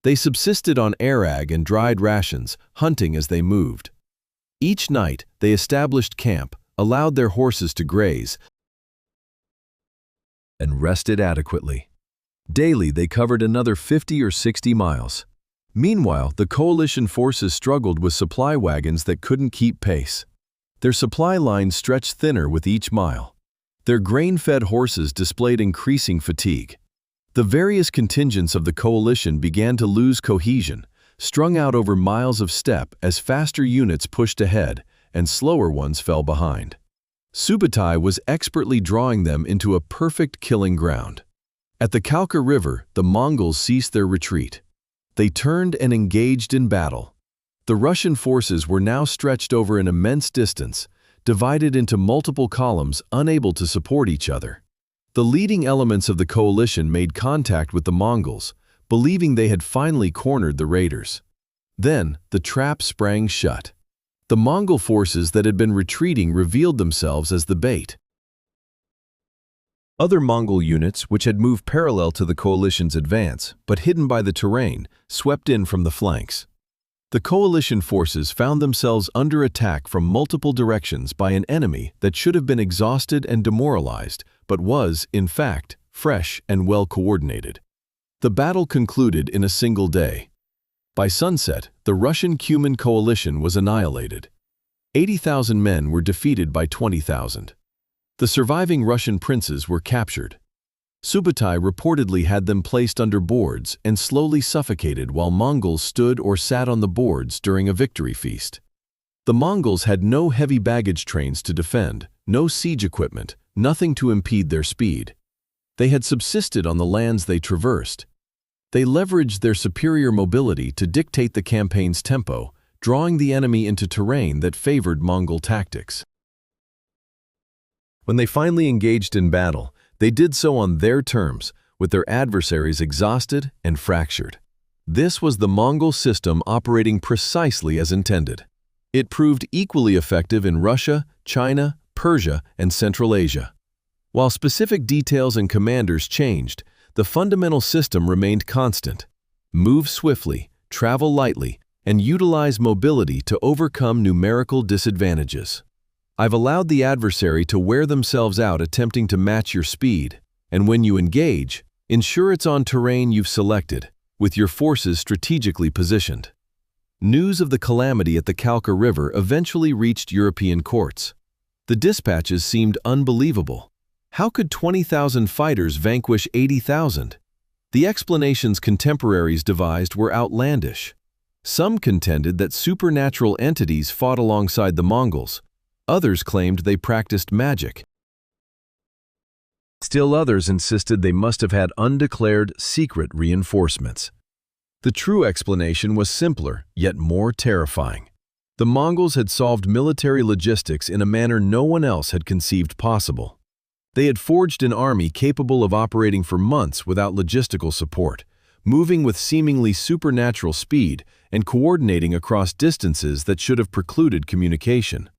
They subsisted on arag and dried rations, hunting as they moved. Each night, they established camp, allowed their horses to graze, and rested adequately. Daily, they covered another 50 or 60 miles. Meanwhile, the coalition forces struggled with supply wagons that couldn't keep pace. Their supply lines stretched thinner with each mile. Their grain-fed horses displayed increasing fatigue. The various contingents of the coalition began to lose cohesion, strung out over miles of steppe as faster units pushed ahead and slower ones fell behind. Subutai was expertly drawing them into a perfect killing ground. At the Kalka River, the Mongols ceased their retreat. They turned and engaged in battle. The Russian forces were now stretched over an immense distance, divided into multiple columns unable to support each other. The leading elements of the coalition made contact with the Mongols, believing they had finally cornered the raiders. Then, the trap sprang shut. The Mongol forces that had been retreating revealed themselves as the bait. Other Mongol units, which had moved parallel to the coalition's advance, but hidden by the terrain, swept in from the flanks. The coalition forces found themselves under attack from multiple directions by an enemy that should have been exhausted and demoralized, but was, in fact, fresh and well coordinated. The battle concluded in a single day. By sunset, the Russian-Cuman coalition was annihilated. 80,000 men were defeated by 20,000. The surviving Russian princes were captured. Subutai reportedly had them placed under boards and slowly suffocated while Mongols stood or sat on the boards during a victory feast. The Mongols had no heavy baggage trains to defend, no siege equipment, nothing to impede their speed. They had subsisted on the lands they traversed. They leveraged their superior mobility to dictate the campaign's tempo, drawing the enemy into terrain that favored Mongol tactics. When they finally engaged in battle, they did so on their terms, with their adversaries exhausted and fractured. This was the Mongol system operating precisely as intended. It proved equally effective in Russia, China, Persia, and Central Asia. While specific details and commanders changed, the fundamental system remained constant. Move swiftly, travel lightly, and utilize mobility to overcome numerical disadvantages. I've allowed the adversary to wear themselves out attempting to match your speed, and when you engage, ensure it's on terrain you've selected, with your forces strategically positioned. News of the calamity at the Kalka River eventually reached European courts. The dispatches seemed unbelievable. How could 20,000 fighters vanquish 80,000? The explanations contemporaries devised were outlandish. Some contended that supernatural entities fought alongside the Mongols. Others claimed they practiced magic. Still others insisted they must have had undeclared, secret reinforcements. The true explanation was simpler, yet more terrifying. The Mongols had solved military logistics in a manner no one else had conceived possible. They had forged an army capable of operating for months without logistical support, moving with seemingly supernatural speed and coordinating across distances that should have precluded communication.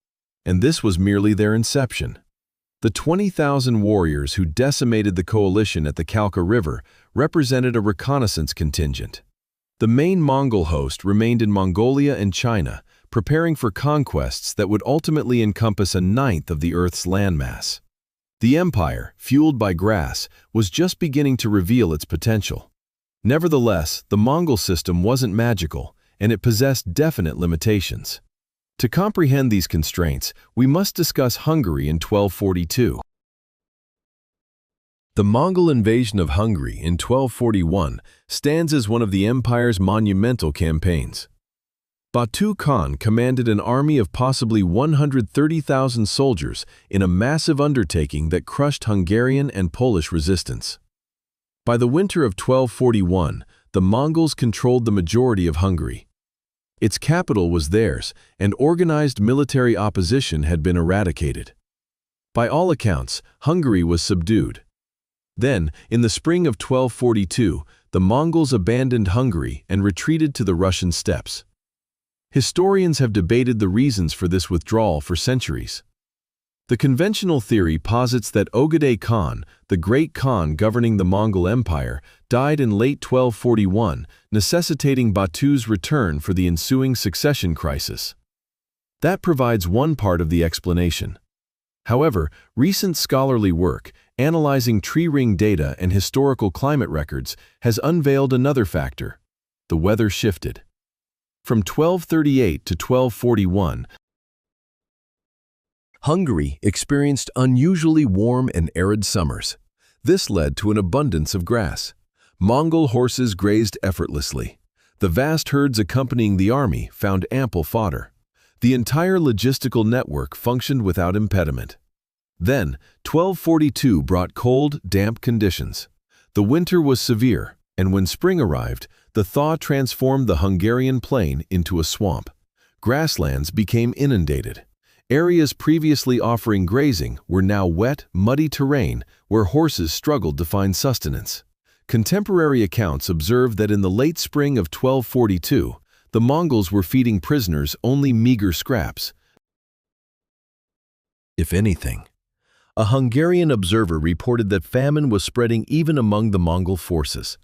And this was merely their inception. The 20,000 warriors who decimated the coalition at the Kalka River represented a reconnaissance contingent. The main Mongol host remained in Mongolia and China, preparing for conquests that would ultimately encompass a ninth of the Earth's landmass. The empire, fueled by grass, was just beginning to reveal its potential. Nevertheless, the Mongol system wasn't magical, and it possessed definite limitations. To comprehend these constraints, we must discuss Hungary in 1242. The Mongol invasion of Hungary in 1241 stands as one of the empire's monumental campaigns. Batu Khan commanded an army of possibly 130,000 soldiers in a massive undertaking that crushed Hungarian and Polish resistance. By the winter of 1241, the Mongols controlled the majority of Hungary. Its capital was theirs, and organized military opposition had been eradicated. By all accounts, Hungary was subdued. Then, in the spring of 1242, the Mongols abandoned Hungary and retreated to the Russian steppes. Historians have debated the reasons for this withdrawal for centuries. The conventional theory posits that Ögedei Khan, the great Khan governing the Mongol Empire, died in late 1241, necessitating Batu's return for the ensuing succession crisis. That provides one part of the explanation. However, recent scholarly work, analyzing tree ring data and historical climate records, has unveiled another factor. The weather shifted. From 1238 to 1241, Hungary experienced unusually warm and arid summers. This led to an abundance of grass. Mongol horses grazed effortlessly. The vast herds accompanying the army found ample fodder. The entire logistical network functioned without impediment. Then, 1242 brought cold, damp conditions. The winter was severe, and when spring arrived, the thaw transformed the Hungarian plain into a swamp. Grasslands became inundated. Areas previously offering grazing were now wet, muddy terrain where horses struggled to find sustenance. Contemporary accounts observe that in the late spring of 1242, the Mongols were feeding prisoners only meager scraps. If anything, A Hungarian observer reported that famine was spreading even among the Mongol forces.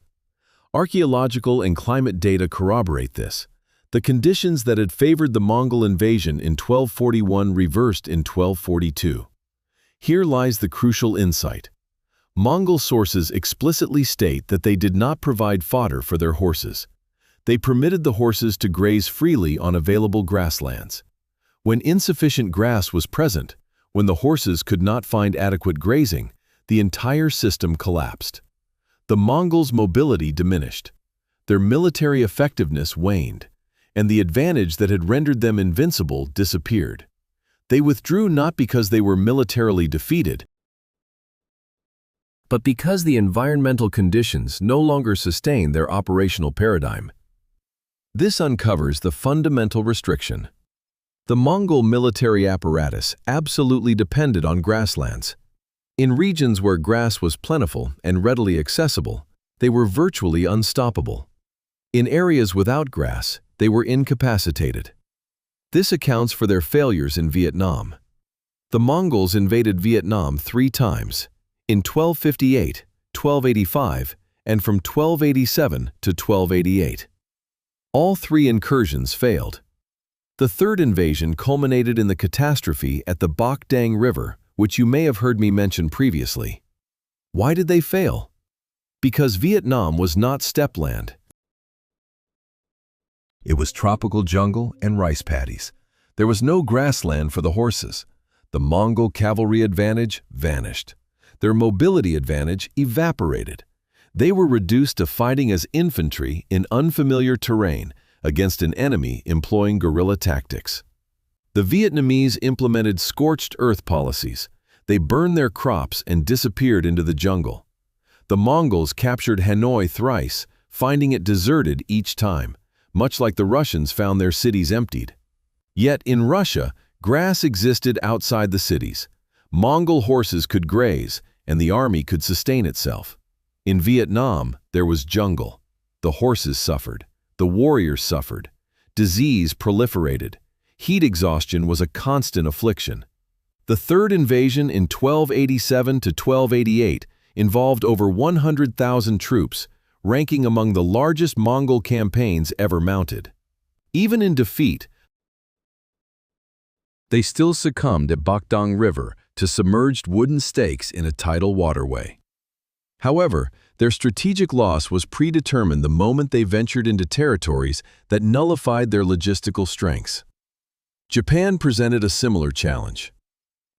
Archaeological and climate data corroborate this. The conditions that had favored the Mongol invasion in 1241 reversed in 1242. Here lies the crucial insight. Mongol sources explicitly state that they did not provide fodder for their horses. They permitted the horses to graze freely on available grasslands. When insufficient grass was present, when the horses could not find adequate grazing, the entire system collapsed. The Mongols' mobility diminished. Their military effectiveness waned, and the advantage that had rendered them invincible disappeared. They withdrew not because they were militarily defeated, but because the environmental conditions no longer sustained their operational paradigm. This uncovers the fundamental restriction. The Mongol military apparatus absolutely depended on grasslands. In regions where grass was plentiful and readily accessible, they were virtually unstoppable. In areas without grass, they were incapacitated. This accounts for their failures in Vietnam. The Mongols invaded Vietnam 3 times, in 1258, 1285, and from 1287 to 1288. All 3 incursions failed. The 3rd invasion culminated in the catastrophe at the Bac Dang River, which you may have heard me mention previously. Why did they fail? Because Vietnam was not steppe land. It was tropical jungle and rice paddies. There was no grassland for the horses. The Mongol cavalry advantage vanished. Their mobility advantage evaporated. They were reduced to fighting as infantry in unfamiliar terrain against an enemy employing guerrilla tactics. The Vietnamese implemented scorched earth policies. They burned their crops and disappeared into the jungle. The Mongols captured Hanoi thrice, finding it deserted each time, much like the Russians found their cities emptied. Yet in Russia, grass existed outside the cities. Mongol horses could graze, and the army could sustain itself. In Vietnam, there was jungle. The horses suffered. The warriors suffered. Disease proliferated. Heat exhaustion was a constant affliction. The 3rd invasion in 1287 to 1288 involved over 100,000 troops, ranking among the largest Mongol campaigns ever mounted. Even in defeat, they still succumbed at Bac Dang River to submerged wooden stakes in a tidal waterway. However, their strategic loss was predetermined the moment they ventured into territories that nullified their logistical strengths. Japan presented a similar challenge.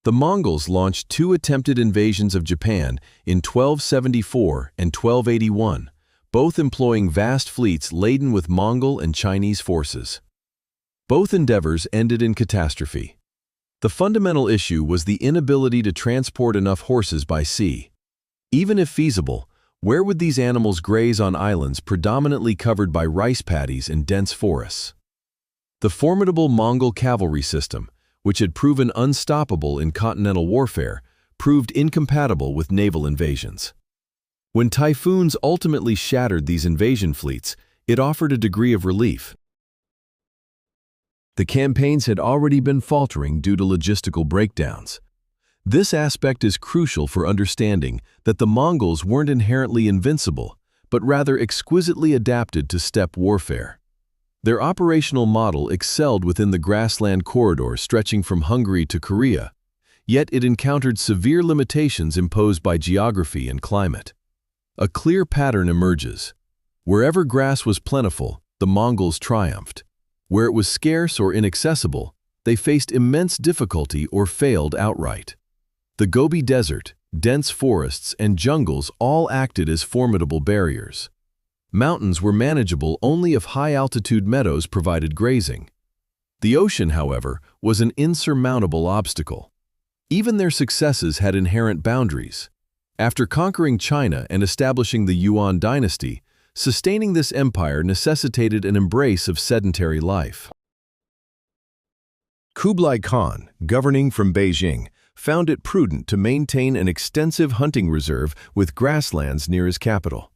The Mongols launched 2 attempted invasions of Japan in 1274 and 1281, both employing vast fleets laden with Mongol and Chinese forces. Both endeavors ended in catastrophe. The fundamental issue was the inability to transport enough horses by sea. Even if feasible, where would these animals graze on islands predominantly covered by rice paddies and dense forests? The formidable Mongol cavalry system, which had proven unstoppable in continental warfare, proved incompatible with naval invasions. When typhoons ultimately shattered these invasion fleets, it offered a degree of relief. The campaigns had already been faltering due to logistical breakdowns. This aspect is crucial for understanding that the Mongols weren't inherently invincible, but rather exquisitely adapted to steppe warfare. Their operational model excelled within the grassland corridor stretching from Hungary to Korea, yet it encountered severe limitations imposed by geography and climate. A clear pattern emerges. Wherever grass was plentiful, the Mongols triumphed. Where it was scarce or inaccessible, they faced immense difficulty or failed outright. The Gobi Desert, dense forests, and jungles all acted as formidable barriers. Mountains were manageable only if high-altitude meadows provided grazing. The ocean, however, was an insurmountable obstacle. Even their successes had inherent boundaries. After conquering China and establishing the Yuan dynasty, sustaining this empire necessitated an embrace of sedentary life. Kublai Khan, governing from Beijing, found it prudent to maintain an extensive hunting reserve with grasslands near his capital.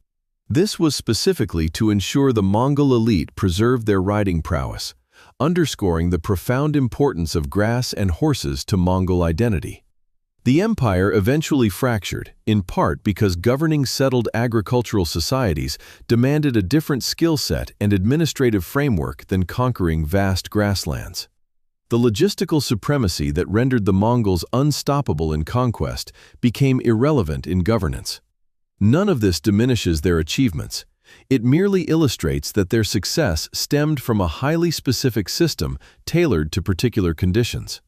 This was specifically to ensure the Mongol elite preserved their riding prowess, underscoring the profound importance of grass and horses to Mongol identity. The empire eventually fractured, in part because governing settled agricultural societies demanded a different skill set and administrative framework than conquering vast grasslands. The logistical supremacy that rendered the Mongols unstoppable in conquest became irrelevant in governance. None of this diminishes their achievements. It merely illustrates that their success stemmed from a highly specific system tailored to particular conditions.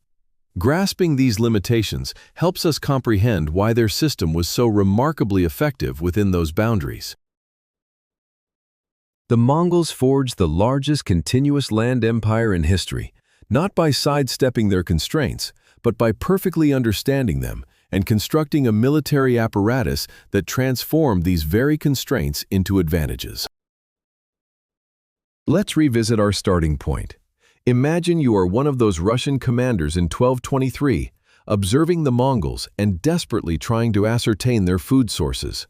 Grasping these limitations helps us comprehend why their system was so remarkably effective within those boundaries. The Mongols forged the largest continuous land empire in history, not by sidestepping their constraints, but by perfectly understanding them and constructing a military apparatus that transformed these very constraints into advantages. Let's revisit our starting point. Imagine you are one of those Russian commanders in 1223, observing the Mongols and desperately trying to ascertain their food sources.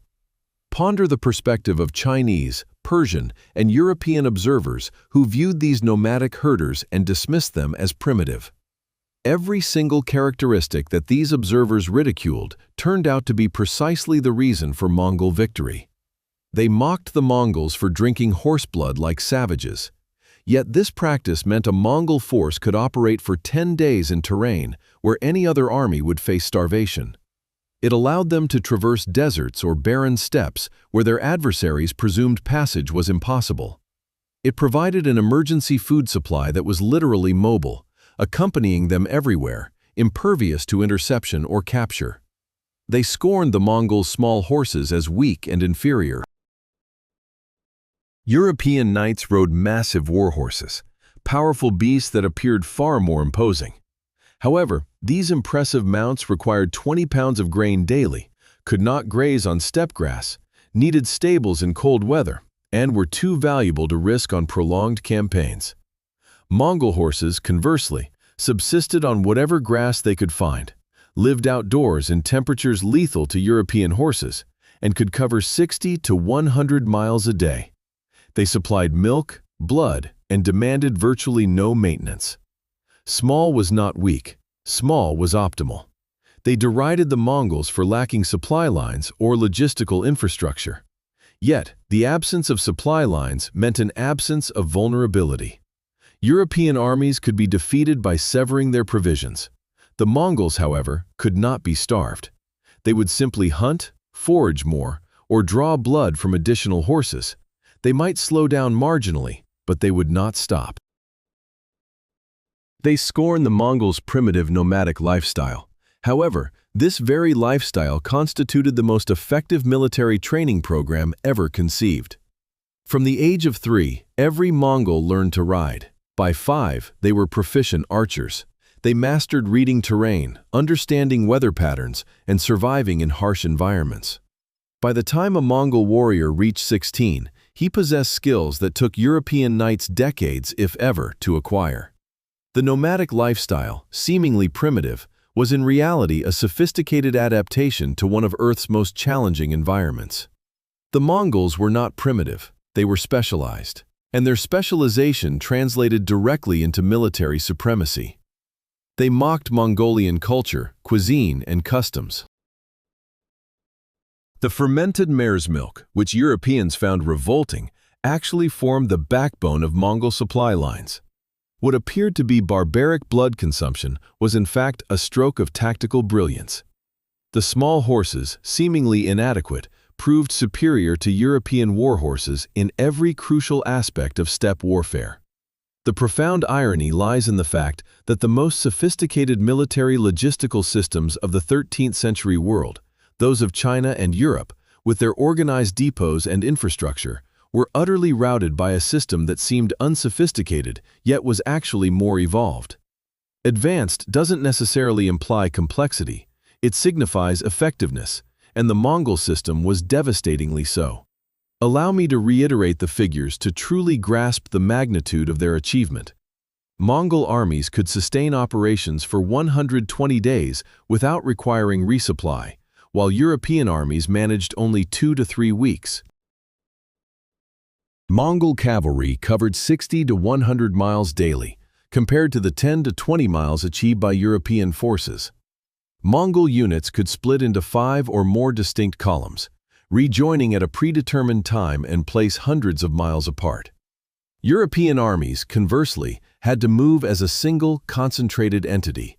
Ponder the perspective of Chinese, Persian, and European observers who viewed these nomadic herders and dismissed them as primitive. Every single characteristic that these observers ridiculed turned out to be precisely the reason for Mongol victory. They mocked the Mongols for drinking horse blood like savages. Yet this practice meant a Mongol force could operate for 10 days in terrain where any other army would face starvation. It allowed them to traverse deserts or barren steppes where their adversaries presumed passage was impossible. It provided an emergency food supply that was literally mobile, accompanying them everywhere, impervious to interception or capture. They scorned the Mongols' small horses as weak and inferior. European knights rode massive war horses, powerful beasts that appeared far more imposing. However, these impressive mounts required 20 pounds of grain daily, could not graze on steppe grass, needed stables in cold weather, and were too valuable to risk on prolonged campaigns. Mongol horses, conversely, subsisted on whatever grass they could find, lived outdoors in temperatures lethal to European horses, and could cover 60 to 100 miles a day. They supplied milk, blood, and demanded virtually no maintenance. Small was not weak, small was optimal. They derided the Mongols for lacking supply lines or logistical infrastructure. Yet, the absence of supply lines meant an absence of vulnerability. European armies could be defeated by severing their provisions. The Mongols, however, could not be starved. They would simply hunt, forage more, or draw blood from additional horses. They might slow down marginally, but they would not stop. They scorned the Mongols' primitive nomadic lifestyle. However, this very lifestyle constituted the most effective military training program ever conceived. From the age of 3, every Mongol learned to ride. By 5, they were proficient archers. They mastered reading terrain, understanding weather patterns, and surviving in harsh environments. By the time a Mongol warrior reached 16, he possessed skills that took European knights decades, if ever, to acquire. The nomadic lifestyle, seemingly primitive, was in reality a sophisticated adaptation to one of Earth's most challenging environments. The Mongols were not primitive, they were specialized, and their specialization translated directly into military supremacy. They mocked Mongolian culture, cuisine, and customs. The fermented mare's milk, which Europeans found revolting, actually formed the backbone of Mongol supply lines. What appeared to be barbaric blood consumption was in fact a stroke of tactical brilliance. The small horses, seemingly inadequate, proved superior to European war horses in every crucial aspect of steppe warfare. The profound irony lies in the fact that the most sophisticated military logistical systems of the 13th century world, those of China and Europe, with their organized depots and infrastructure, were utterly routed by a system that seemed unsophisticated, yet was actually more evolved. Advanced doesn't necessarily imply complexity, it signifies effectiveness, and the Mongol system was devastatingly so. Allow me to reiterate the figures to truly grasp the magnitude of their achievement. Mongol armies could sustain operations for 120 days without requiring resupply, while European armies managed only 2 to 3 weeks. Mongol cavalry covered 60 to 100 miles daily, compared to the 10 to 20 miles achieved by European forces. Mongol units could split into 5 or more distinct columns, rejoining at a predetermined time and place hundreds of miles apart. European armies, conversely, had to move as a single, concentrated entity.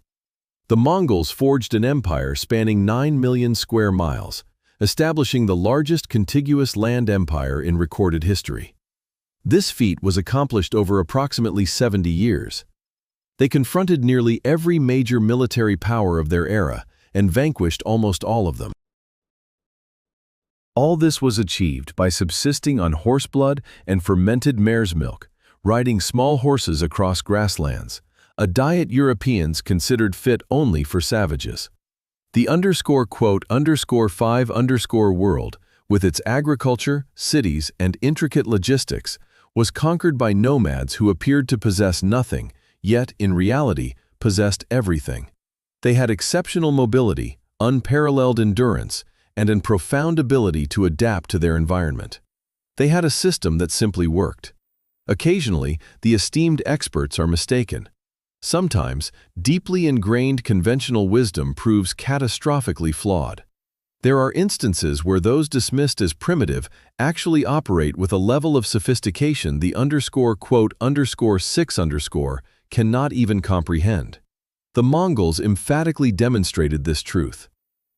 The Mongols forged an empire spanning 9 million square miles, establishing the largest contiguous land empire in recorded history. This feat was accomplished over approximately 70 years. They confronted nearly every major military power of their era and vanquished almost all of them. All this was achieved by subsisting on horse blood and fermented mare's milk, riding small horses across grasslands, a diet Europeans considered fit only for savages. The _5_world, with its agriculture, cities, and intricate logistics, was conquered by nomads who appeared to possess nothing, yet, in reality, possessed everything. They had exceptional mobility, unparalleled endurance, and a profound ability to adapt to their environment. They had a system that simply worked. Occasionally, the esteemed experts are mistaken. Sometimes, deeply ingrained conventional wisdom proves catastrophically flawed. There are instances where those dismissed as primitive actually operate with a level of sophistication the _6_ cannot even comprehend. The Mongols emphatically demonstrated this truth.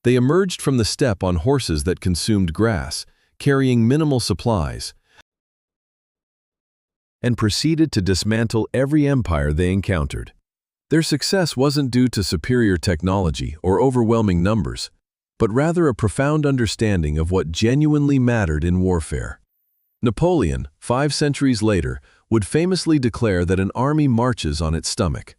They emerged from the steppe on horses that consumed grass, carrying minimal supplies, and proceeded to dismantle every empire they encountered. Their success wasn't due to superior technology or overwhelming numbers, but rather a profound understanding of what genuinely mattered in warfare. Napoleon, 5 centuries later, would famously declare that an army marches on its stomach.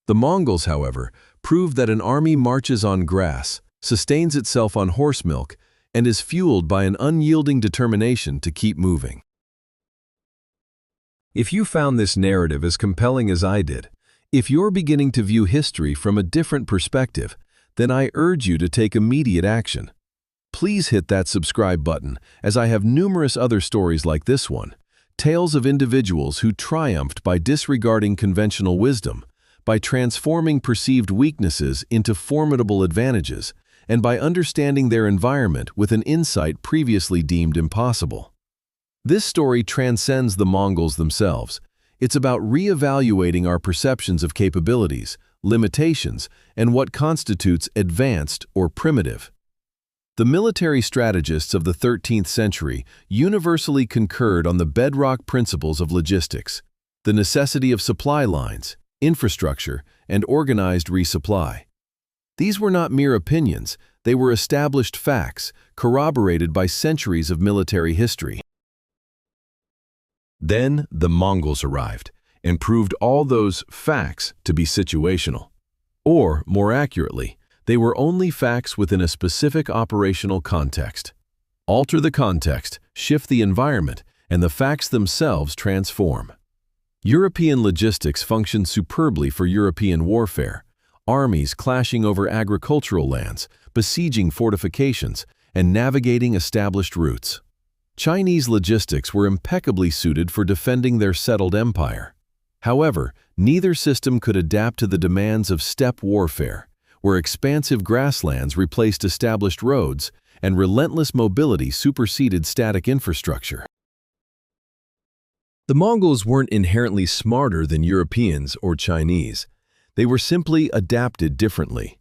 The Mongols, however, proved that an army marches on grass, sustains itself on horse milk, and is fueled by an unyielding determination to keep moving. If you found this narrative as compelling as I did, if you're beginning to view history from a different perspective, then I urge you to take immediate action. Please hit that subscribe button, as I have numerous other stories like this one, tales of individuals who triumphed by disregarding conventional wisdom, by transforming perceived weaknesses into formidable advantages, and by understanding their environment with an insight previously deemed impossible. This story transcends the Mongols themselves. It's about re-evaluating our perceptions of capabilities, limitations, and what constitutes advanced or primitive. The military strategists of the 13th century universally concurred on the bedrock principles of logistics, the necessity of supply lines, infrastructure, and organized resupply. These were not mere opinions, they were established facts, corroborated by centuries of military history. Then the Mongols arrived and proved all those facts to be situational. Or, more accurately, they were only facts within a specific operational context. Alter the context, shift the environment, and the facts themselves transform. European logistics functioned superbly for European warfare, armies clashing over agricultural lands, besieging fortifications, and navigating established routes. Chinese logistics were impeccably suited for defending their settled empire. However, neither system could adapt to the demands of steppe warfare, where expansive grasslands replaced established roads and relentless mobility superseded static infrastructure. The Mongols weren't inherently smarter than Europeans or Chinese. They were simply adapted differently.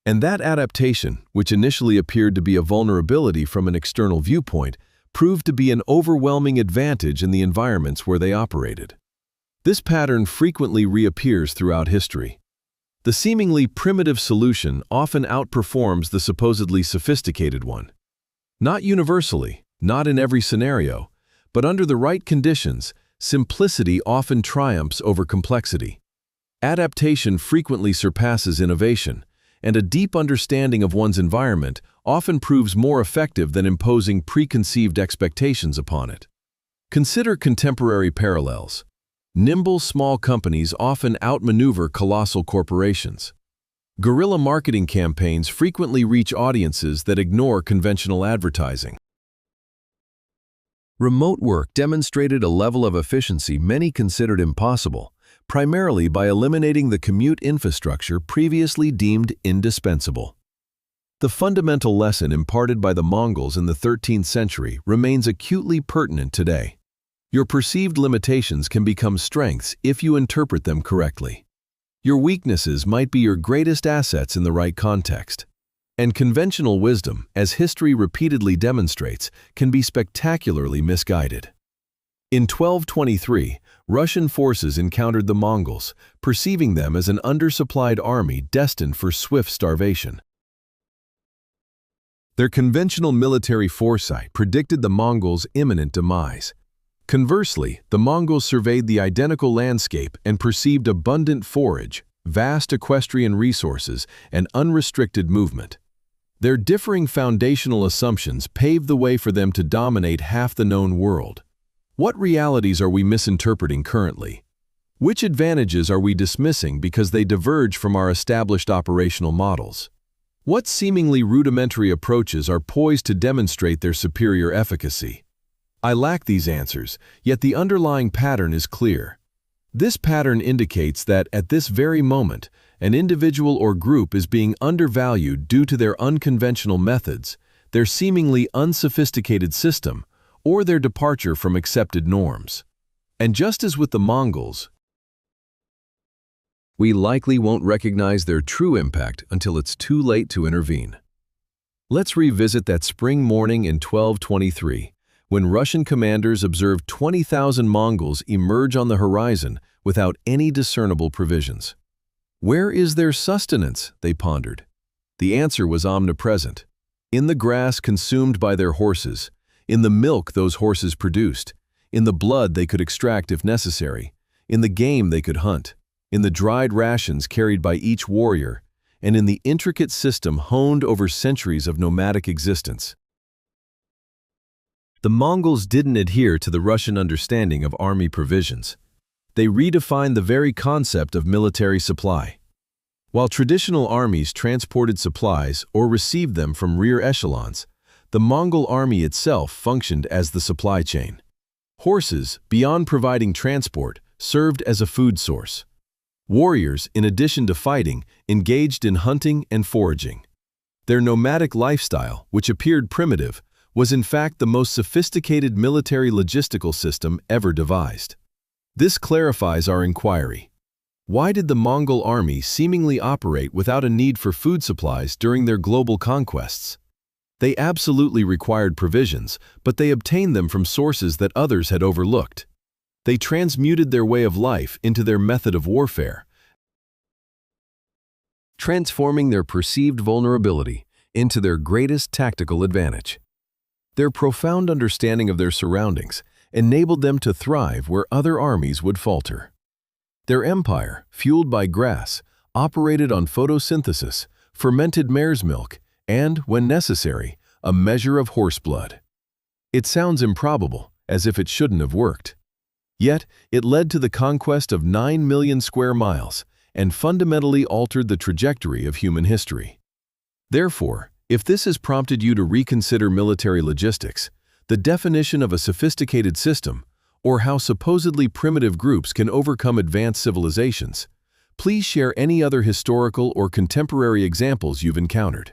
And that adaptation, which initially appeared to be a vulnerability from an external viewpoint, proved to be an overwhelming advantage in the environments where they operated. This pattern frequently reappears throughout history. The seemingly primitive solution often outperforms the supposedly sophisticated one. Not universally, not in every scenario, but under the right conditions, simplicity often triumphs over complexity. Adaptation frequently surpasses innovation, and a deep understanding of one's environment often proves more effective than imposing preconceived expectations upon it. Consider contemporary parallels. Nimble small companies often outmaneuver colossal corporations. Guerrilla marketing campaigns frequently reach audiences that ignore conventional advertising. Remote work demonstrated a level of efficiency many considered impossible, primarily by eliminating the commute infrastructure previously deemed indispensable. The fundamental lesson imparted by the Mongols in the 13th century remains acutely pertinent today. Your perceived limitations can become strengths if you interpret them correctly. Your weaknesses might be your greatest assets in the right context. And conventional wisdom, as history repeatedly demonstrates, can be spectacularly misguided. In 1223, Russian forces encountered the Mongols, perceiving them as an undersupplied army destined for swift starvation. Their conventional military foresight predicted the Mongols' imminent demise. Conversely, the Mongols surveyed the identical landscape and perceived abundant forage, vast equestrian resources, and unrestricted movement. Their differing foundational assumptions paved the way for them to dominate half the known world. What realities are we misinterpreting currently? Which advantages are we dismissing because they diverge from our established operational models? What seemingly rudimentary approaches are poised to demonstrate their superior efficacy? I lack these answers, yet the underlying pattern is clear. This pattern indicates that, at this very moment, an individual or group is being undervalued due to their unconventional methods, their seemingly unsophisticated system, or their departure from accepted norms. And just as with the Mongols, we likely won't recognize their true impact until it's too late to intervene. Let's revisit that spring morning in 1223, when Russian commanders observed 20,000 Mongols emerge on the horizon without any discernible provisions. Where is their sustenance? They pondered. The answer was omnipresent. In the grass consumed by their horses, in the milk those horses produced, in the blood they could extract if necessary, in the game they could hunt, in the dried rations carried by each warrior, and in the intricate system honed over centuries of nomadic existence. The Mongols didn't adhere to the Russian understanding of army provisions. They redefined the very concept of military supply. While traditional armies transported supplies or received them from rear echelons, the Mongol army itself functioned as the supply chain. Horses, beyond providing transport, served as a food source. Warriors, in addition to fighting, engaged in hunting and foraging. Their nomadic lifestyle, which appeared primitive, was in fact the most sophisticated military logistical system ever devised. This clarifies our inquiry. Why did the Mongol army seemingly operate without a need for food supplies during their global conquests? They absolutely required provisions, but they obtained them from sources that others had overlooked. They transmuted their way of life into their method of warfare, transforming their perceived vulnerability into their greatest tactical advantage. Their profound understanding of their surroundings enabled them to thrive where other armies would falter. Their empire, fueled by grass, operated on photosynthesis, fermented mare's milk, and, when necessary, a measure of horse blood. It sounds improbable, as if it shouldn't have worked. Yet, it led to the conquest of 9 million square miles and fundamentally altered the trajectory of human history. Therefore, if this has prompted you to reconsider military logistics, the definition of a sophisticated system, or how supposedly primitive groups can overcome advanced civilizations, please share any other historical or contemporary examples you've encountered.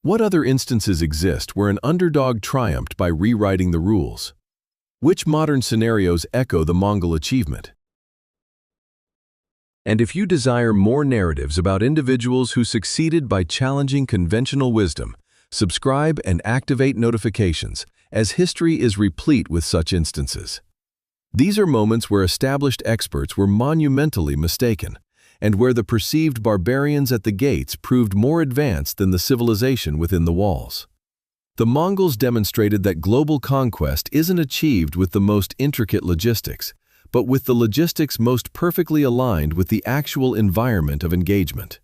What other instances exist where an underdog triumphed by rewriting the rules? Which modern scenarios echo the Mongol achievement? And if you desire more narratives about individuals who succeeded by challenging conventional wisdom, subscribe and activate notifications, as history is replete with such instances. These are moments where established experts were monumentally mistaken, and where the perceived barbarians at the gates proved more advanced than the civilization within the walls. The Mongols demonstrated that global conquest isn't achieved with the most intricate logistics, but with the logistics most perfectly aligned with the actual environment of engagement.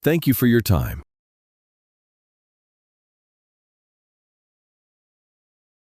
Thank you for your time.